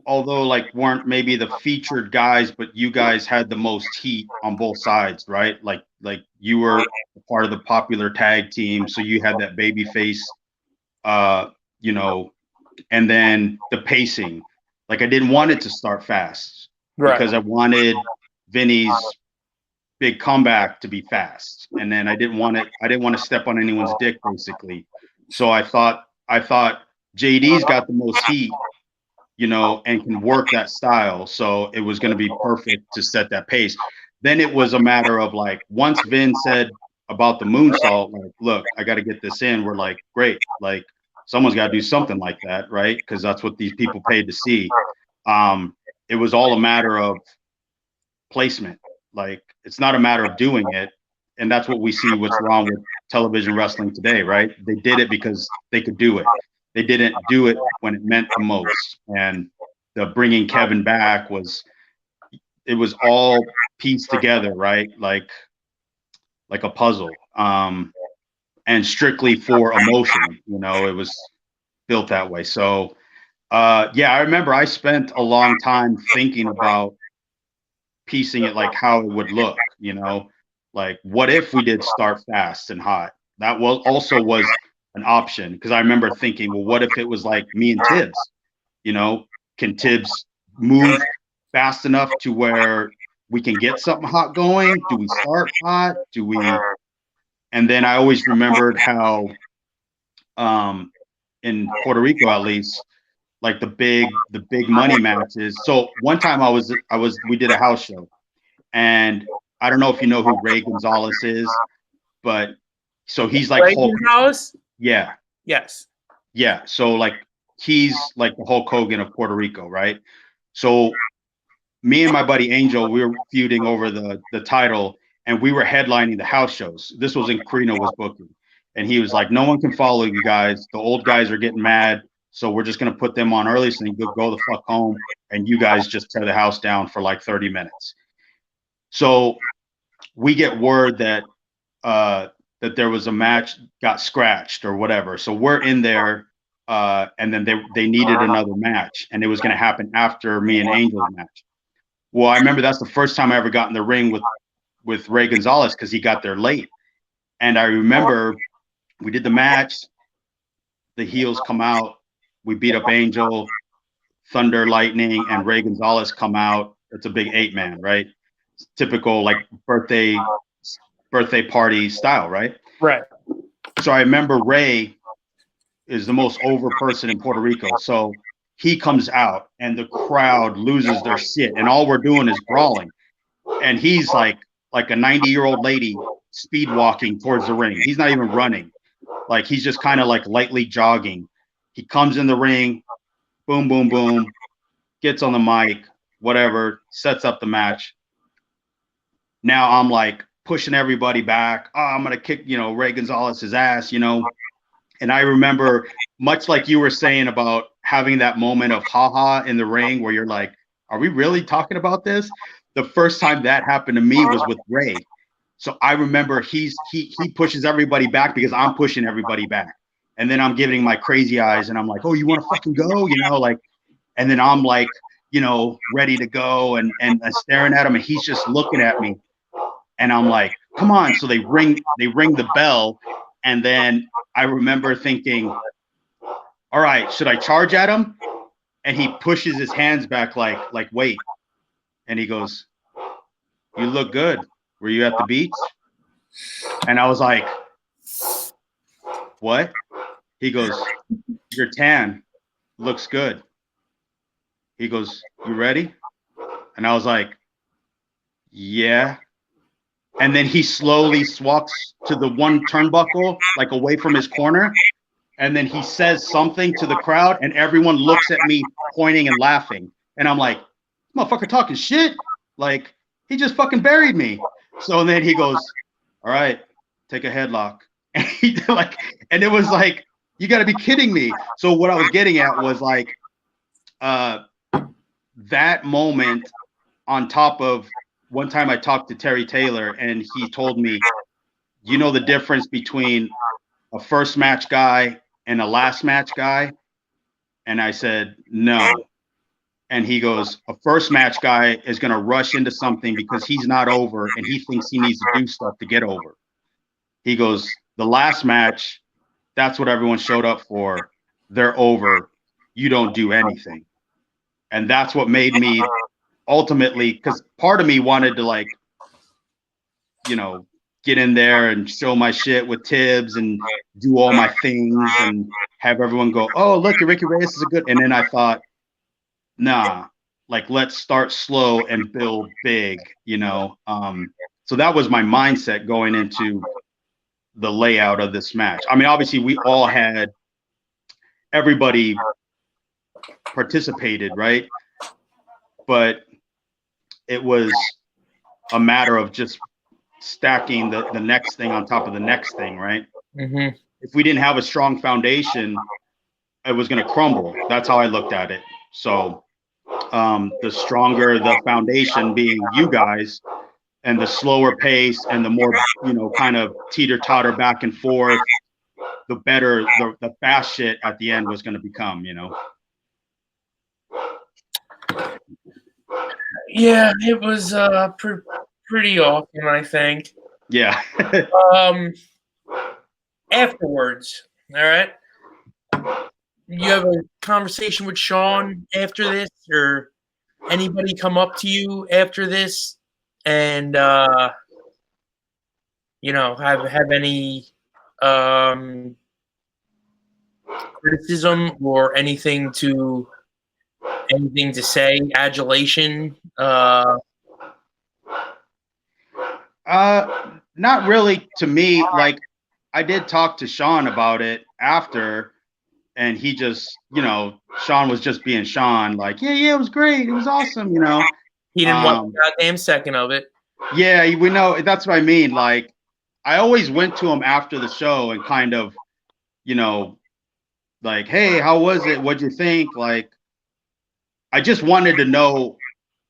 although like weren't maybe the featured guys, but you guys had the most heat on both sides, right? Like you were part of the popular tag team, so you had that baby face, you know, and then the pacing. Like, I didn't want it to start fast because I wanted Vinny's big comeback to be fast, and then I didn't want to step on anyone's dick, basically. So I thought JD's got the most heat, you know, and can work that style. So it was going to be perfect to set that pace. Then it was a matter of, like, once Vin said about the moonsault, like, look, I got to get this in. We're like, great. Like, someone's got to do something like that, right? Because that's what these people paid to see. It was all a matter of placement. Like, it's not a matter of doing it. And that's what we see what's wrong with television wrestling today, right? They did it because they could do it. They didn't do it when it meant the most. And the bringing Kevin back it was all pieced together, right? Like a puzzle. And strictly for emotion, you know, it was built that way. So, yeah, I remember I spent a long time thinking about piecing it, like how it would look, you know, like what if we did start fast and hot? That was an option, because I remember thinking, well, what if it was like me and Tibbs? You know, can Tibbs move fast enough to where we can get something hot going? Do we start hot? Do we? And then I always remembered how, in Puerto Rico at least, like the big money matches. So one time we did a house show, and I don't know if you know who Ray Gonzalez is, but so he's like Ray Gonzalez? Yeah. Yes. Yeah. So like he's like the Hulk Hogan of Puerto Rico, right? So me and my buddy Angel, we were feuding over the title, and we were headlining the house shows. This was in Carino was booking. And he was like, no one can follow you guys. The old guys are getting mad. So we're just gonna put them on early so you go the fuck home, and you guys just tear the house down for like 30 minutes. So we get word that that there was a match got scratched or whatever. So we're in there, and then they needed another match, and it was gonna happen after me and Angel's match. Well, I remember that's the first time I ever got in the ring with Ray Gonzalez because he got there late. And I remember we did the match, the heels come out, we beat up Angel, Thunder, Lightning, and Ray Gonzalez come out. It's a big 8-man, right? It's typical like birthday party style, right? Right. So I remember Ray is the most over person in Puerto Rico. So he comes out and the crowd loses their shit, and all we're doing is brawling. And he's like a 90-year-old lady speed walking towards the ring. He's not even running. Like he's just kind of like lightly jogging. He comes in the ring, boom, boom, boom, gets on the mic, whatever, sets up the match. Now I'm like pushing everybody back. Oh, I'm going to kick, Ray Gonzalez's ass, And I remember, much like you were saying about having that moment of haha in the ring where you're like, are we really talking about this? The first time that happened to me was with Ray. So I remember he pushes everybody back because I'm pushing everybody back. And then I'm giving my crazy eyes and I'm like, oh, you want to fucking go? And then I'm like, ready to go and staring at him, and he's just looking at me. And I'm like, come on. So they ring the bell. And then I remember thinking, all right, should I charge at him? And he pushes his hands back like wait. And he goes, you look good. Were you at the beach? And I was like, what? He goes, your tan looks good. He goes, you ready? And I was like, yeah. And then he slowly walks to the one turnbuckle, like away from his corner. And then he says something to the crowd, and everyone looks at me pointing and laughing. And I'm like, motherfucker talking shit? Like, he just fucking buried me. So then he goes, all right, take a headlock. And it was like, you got to be kidding me. So what I was getting at was like that moment, on top of one time I talked to Terry Taylor and he told me, you know the difference between a first match guy and a last match guy? And I said, no. And he goes, a first match guy is going to rush into something because he's not over and he thinks he needs to do stuff to get over. He goes, the last match, that's what everyone showed up for. They're over. You don't do anything. And that's what made me ultimately, because part of me wanted to get in there and show my shit with Tibbs and do all my things and have everyone go, oh, look, Ricky Reyes is a good. And then I thought, nah, let's start slow and build big, So that was my mindset going into the layout of this match. I mean, obviously we all had, everybody participated, right? But it was a matter of just stacking the next thing on top of the next thing, right? Mm-hmm. If we didn't have a strong foundation, it was going to crumble. That's how I looked at it. So the stronger the foundation being you guys, and the slower pace and the more, kind of teeter-totter back and forth, the better the fast shit at the end was going to become, Yeah, it was pretty awesome, I think. Yeah. Afterwards, all right? You have a conversation with Sean after this, or anybody come up to you after this and have any criticism or anything to say, adulation? Not really to me. Like, I did talk to Sean about it after, and he just, Sean was just being Sean, like, yeah, it was great. It was awesome, He didn't want a goddamn second of it. Yeah, we know. That's what I mean. Like, I always went to him after the show and kind of, like, hey, how was it? What'd you think? Like, I just wanted to know,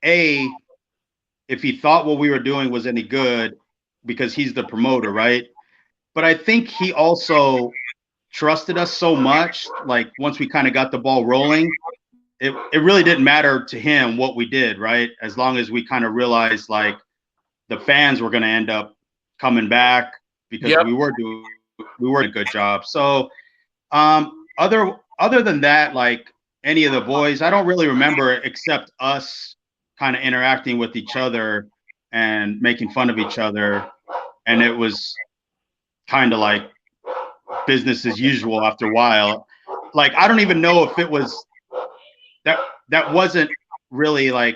A, if he thought what we were doing was any good, because he's the promoter, right? But I think he also trusted us so much. Like, once we kind of got the ball rolling, it really didn't matter to him what we did, right? As long as we kind of realized like the fans were going to end up coming back because Yep. we were doing a good job. So other than that, like any of the boys, I don't really remember except us kind of interacting with each other and making fun of each other, and it was kind of like business as usual after a while. Like, I don't even know if it was that wasn't really like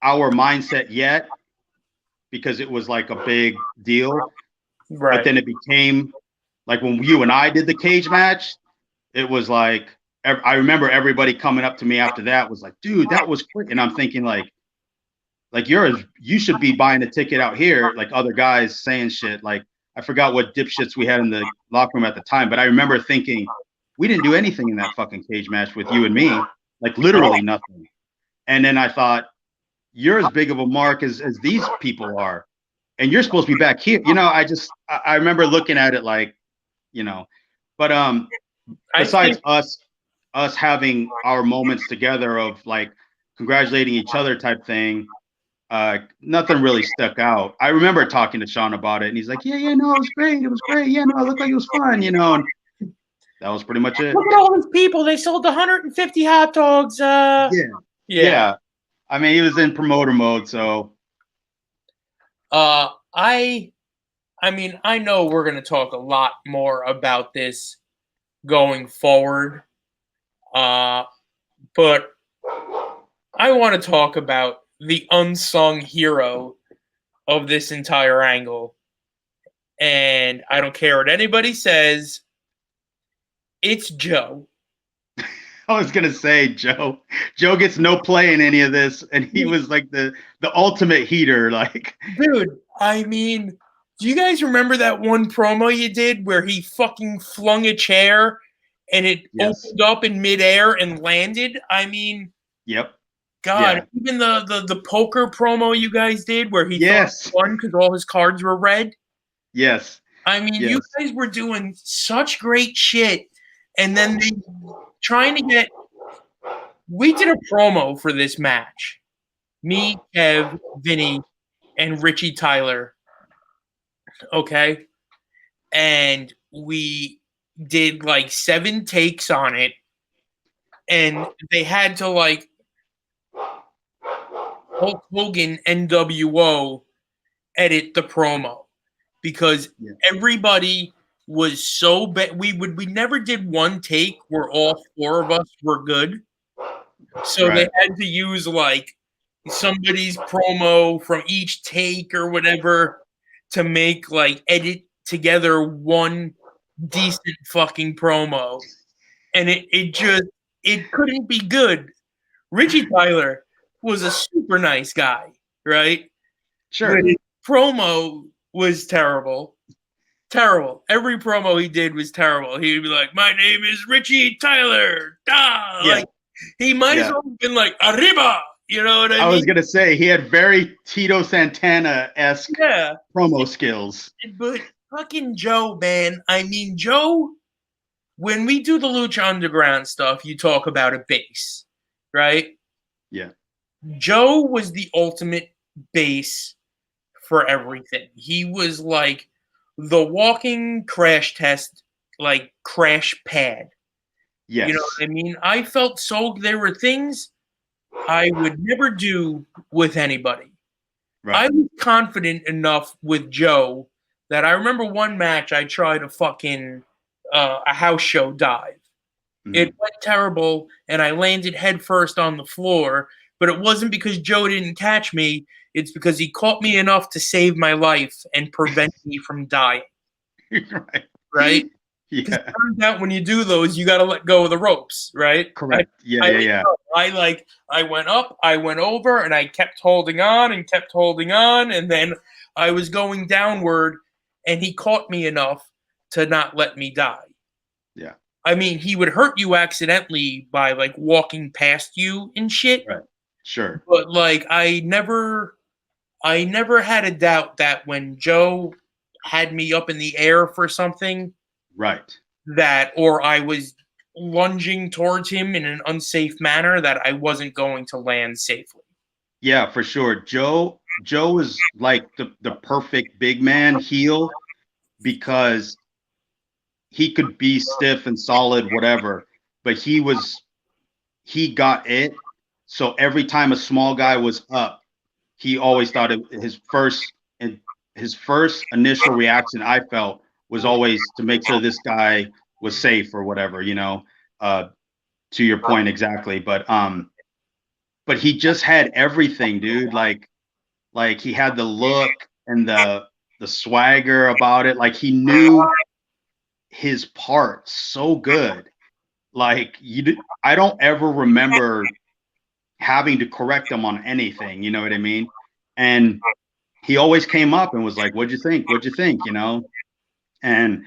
our mindset yet, because it was like a big deal. Right. But then it became like when you and I did the cage match, it was like I remember everybody coming up to me after that was like, dude, that was quick. And I'm thinking like you should be buying a ticket out here. Like, other guys saying shit. Like, I forgot what dipshits we had in the locker room at the time, but I remember thinking, we didn't do anything in that fucking cage match with you and me, like literally nothing. And then I thought, you're as big of a mark as these people are, and you're supposed to be back here. I remember looking at it like, but besides us having our moments together of like congratulating each other type thing, nothing really stuck out. I remember talking to Sean about it, and he's like, yeah, no, it was great. Yeah, no, it looked like it was fun, and that was pretty much it. Look at all these people. They sold 150 hot dogs. Yeah. I mean, he was in promoter mode, so. I mean, I know we're going to talk a lot more about this going forward. But I want to talk about the unsung hero of this entire angle. And I don't care what anybody says. It's Joe. I was gonna say Joe. Joe gets no play in any of this, and he was like the ultimate heater. Like, dude, I mean, do you guys remember that one promo you did where he fucking flung a chair and it opened up in midair and landed? I mean, yep. God, Yeah. even the poker promo you guys did where he thought he won because all his cards were red. Yes. I mean, you guys were doing such great shit, and then they trying to get. We did a promo for this match. Me, Kev, Vinny, and Richie Tyler. Okay. And we did like 7 takes on it. And they had to like Hulk Hogan NWO edit the promo because everybody was so bad. We never did one take where all 4 of us were good. So they had to use like somebody's promo from each take or whatever to make like edit together one decent fucking promo. And it couldn't be good. Richie Tyler was a super nice guy, right? Sure. But his promo was terrible. Terrible. Every promo he did was terrible. He'd be like, "My name is Richie Tyler." Like he might as well have been like Arriba. You know what I mean? I was gonna say he had very Tito Santana-esque promo skills. But fucking Joe, man. I mean, Joe, when we do the Lucha Underground stuff, you talk about a base, right? Yeah. Joe was the ultimate base for everything. He was like the walking crash test, like crash pad. Yes. You know what I mean? I felt so there were things I would never do with anybody. I was confident enough with Joe that I remember one match I tried a fucking a house show dive. It went terrible, and I landed headfirst on the floor. But it wasn't because Joe didn't catch me. It's because he caught me enough to save my life and prevent me from dying. Right? Because it turns out when you do those, you got to let go of the ropes, right? Correct. I went up, I went over, and I kept holding on, and then I was going downward, and he caught me enough to not let me die. Yeah. I mean, he would hurt you accidentally by like walking past you and shit. Right. Sure. But like, I never had a doubt that when Joe had me up in the air for something, Right. that or I was lunging towards him in an unsafe manner, that I wasn't going to land safely. Yeah, for sure. Joe is like the perfect big man heel because he could be stiff and solid, whatever, but he got it. So every time a small guy was up, he always thought his first initial reaction I felt was always to make sure this guy was safe or whatever, to your point exactly. But he just had everything, dude. Like he had the look and the swagger about it. Like he knew his part so good. Like I don't ever remember having to correct him on anything. You know what I mean? And he always came up and was like, "What'd you think? What'd you think?" And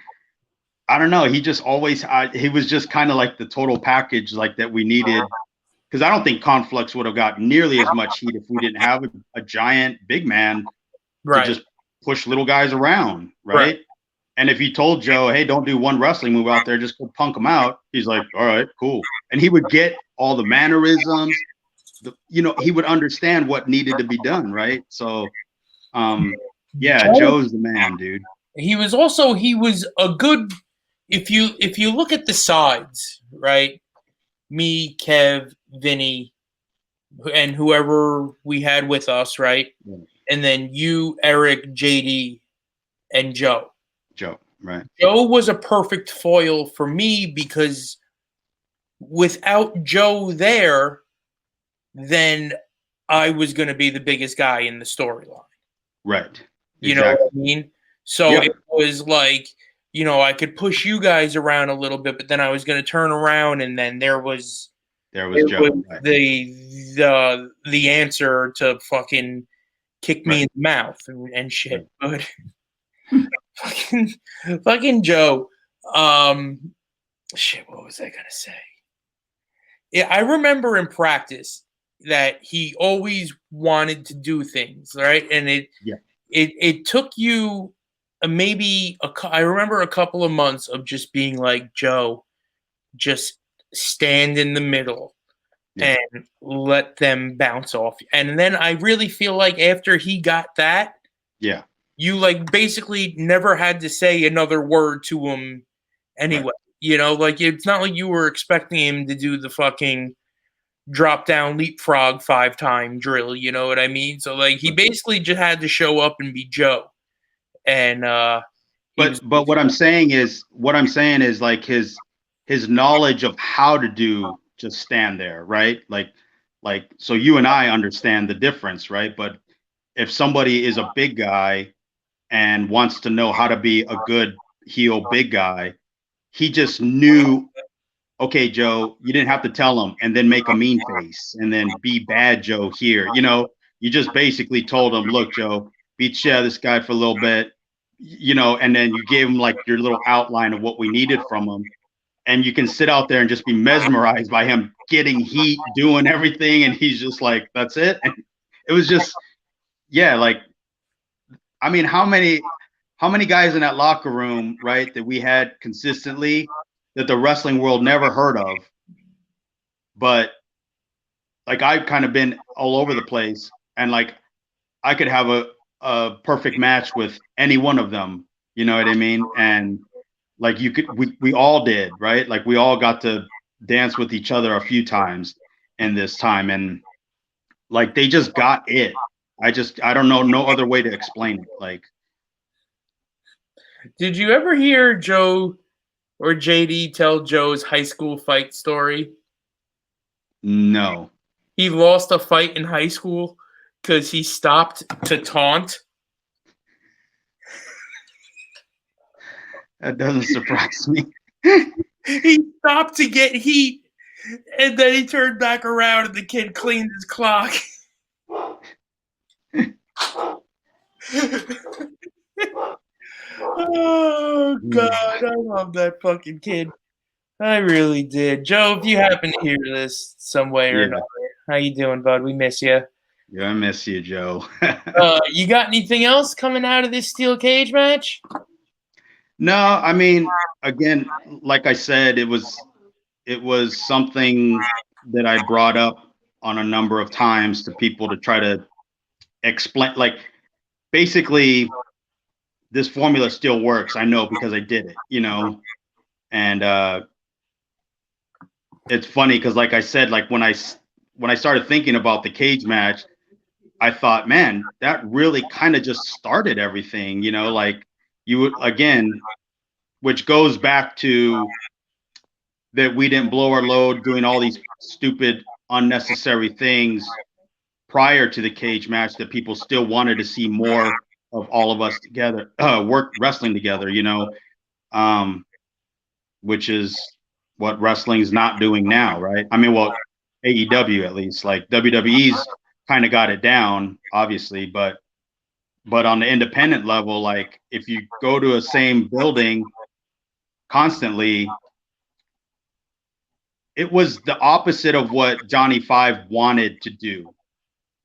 I don't know. He just always he was just kind of like the total package like that we needed. Because I don't think ConfluXXX would have got nearly as much heat if we didn't have a giant big man to just push little guys around, right? And if you told Joe, hey, don't do one wrestling move out there, just go punk him out, he's like, all right, cool. And he would get all the mannerisms, he would understand what needed to be done, right? So, yeah, Joe's the man, dude. He was a good, if you look at the sides, right? Me, Kev, Vinny, and whoever we had with us, right? And then you, Eric, JD, and Joe. Joe, right. Joe was a perfect foil for me because without Joe there, then I was going to be the biggest guy in the storyline. Right. You know what I mean? So it was like, I could push you guys around a little bit, but then I was going to turn around, and then there was Joe, right. the answer to fucking kick me in the mouth and shit. Right. But fucking Joe, shit, what was I gonna say? Yeah, I remember in practice that he always wanted to do things, right? And it took you I remember a couple of months of just being like, Joe, just stand in the middle and let them bounce off. And then I really feel like after he got that, you like basically never had to say another word to him anyway. Right. Like it's not like you were expecting him to do the fucking drop down leapfrog 5-time drill, you know what I mean? So like he basically just had to show up and be Joe. And but what I'm saying is like his knowledge of how to do just stand there, right? Like so you and I understand the difference, right? But if somebody is a big guy and wants to know how to be a good heel big guy, he just knew, okay, Joe, you didn't have to tell him and then make a mean face and then be bad Joe here. You just basically told him, look, Joe, beat this guy for a little bit, and then you gave him like your little outline of what we needed from him. And you can sit out there and just be mesmerized by him getting heat, doing everything. And he's just like, that's it. And it was just, like, I mean, how many guys in that locker room, right, that we had consistently that the wrestling world never heard of, but like I've kind of been all over the place, and like I could have a perfect match with any one of them, you know what I mean? And like we all did, right? Like we all got to dance with each other a few times in this time, and like they just got it. I don't know no other way to explain it. Like, did you ever hear Joe or JD tell Joe's high school fight story? No. He lost a fight in high school because he stopped to taunt. That doesn't surprise me. He stopped to get heat, and then he turned back around and the kid cleaned his clock. Oh, God, I love that fucking kid. I really did. Joe, if you happen to hear this some way or Yeah. another, how you doing, bud? We miss you. Yeah, I miss you, Joe. You got anything else coming out of this steel cage match? No, I mean, again, like I said, it was something that I brought up on a number of times to people to try to explain. Like, basically, this formula still works. I know because I did it, and it's funny because, like I said, like when I started thinking about the cage match, I thought, man, that really kind of just started everything, like you would again, which goes back to that we didn't blow our load doing all these stupid, unnecessary things prior to the cage match that people still wanted to see more of all of us together, work wrestling together, which is what wrestling's not doing now, right? I mean, well, AEW at least, like WWE's kind of got it down, obviously, but on the independent level, like if you go to a same building constantly, it was the opposite of what Johnny Five wanted to do,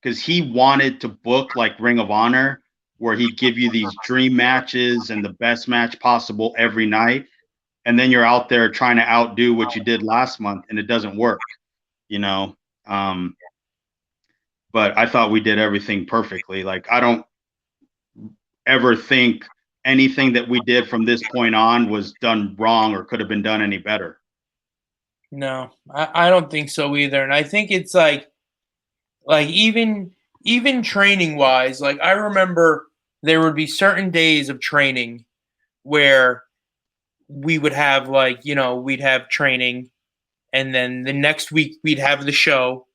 because he wanted to book like Ring of Honor, where he'd give you these dream matches and the best match possible every night. And then you're out there trying to outdo what you did last month and it doesn't work, you know? But I thought we did everything perfectly. Like, I don't ever think anything that we did from this point on was done wrong or could have been done any better. No, I don't think so either. And I think it's like even training wise, like I remember there would be certain days of training where we would have we'd have training, and then the next week we'd have the show,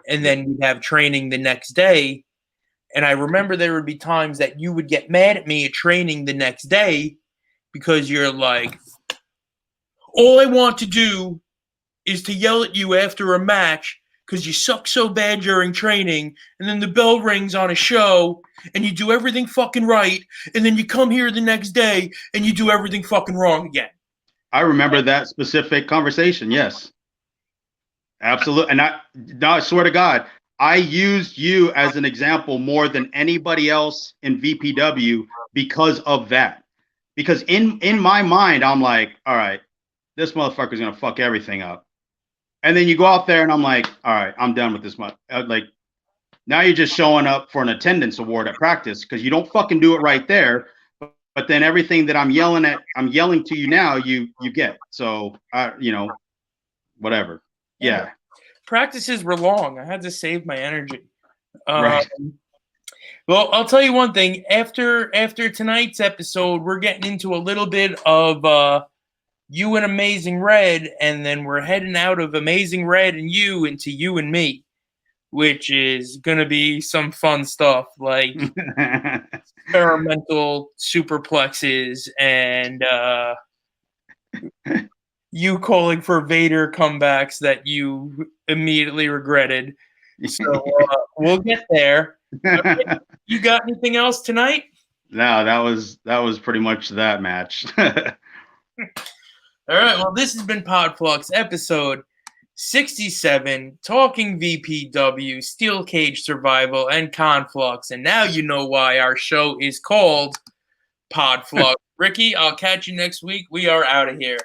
and then we'd have training the next day. And I remember there would be times that you would get mad at me at training the next day because you're like, all I want to do is to yell at you after a match because you suck so bad during training, and then the bell rings on a show and you do everything fucking right, and then you come here the next day and you do everything fucking wrong again. I remember that specific conversation. Yes, absolutely. And I swear to God, I used you as an example more than anybody else in VPW because of that. Because in my mind, I'm like, all right, this motherfucker's gonna fuck everything up. And then you go out there and I'm like, all right, I'm done with this month. Like, now you're just showing up for an attendance award at practice because you don't fucking do it right there. But then everything that I'm yelling to you now, you get. So, whatever. Yeah. Practices were long. I had to save my energy. Right. Well, I'll tell you one thing. After tonight's episode, we're getting into a little bit of you and Amazing Red, and then we're heading out of Amazing Red and you into you and me, which is going to be some fun stuff, like experimental superplexes and you calling for Vader comebacks that you immediately regretted. So we'll get there. Right. You got anything else tonight? No, that was pretty much that match. All right. Well, this has been Podfluxxx episode 67, talking VPW, Steel Cage Survival, and ConfluXXX. And now you know why our show is called Podfluxxx. Ricky, I'll catch you next week. We are out of here.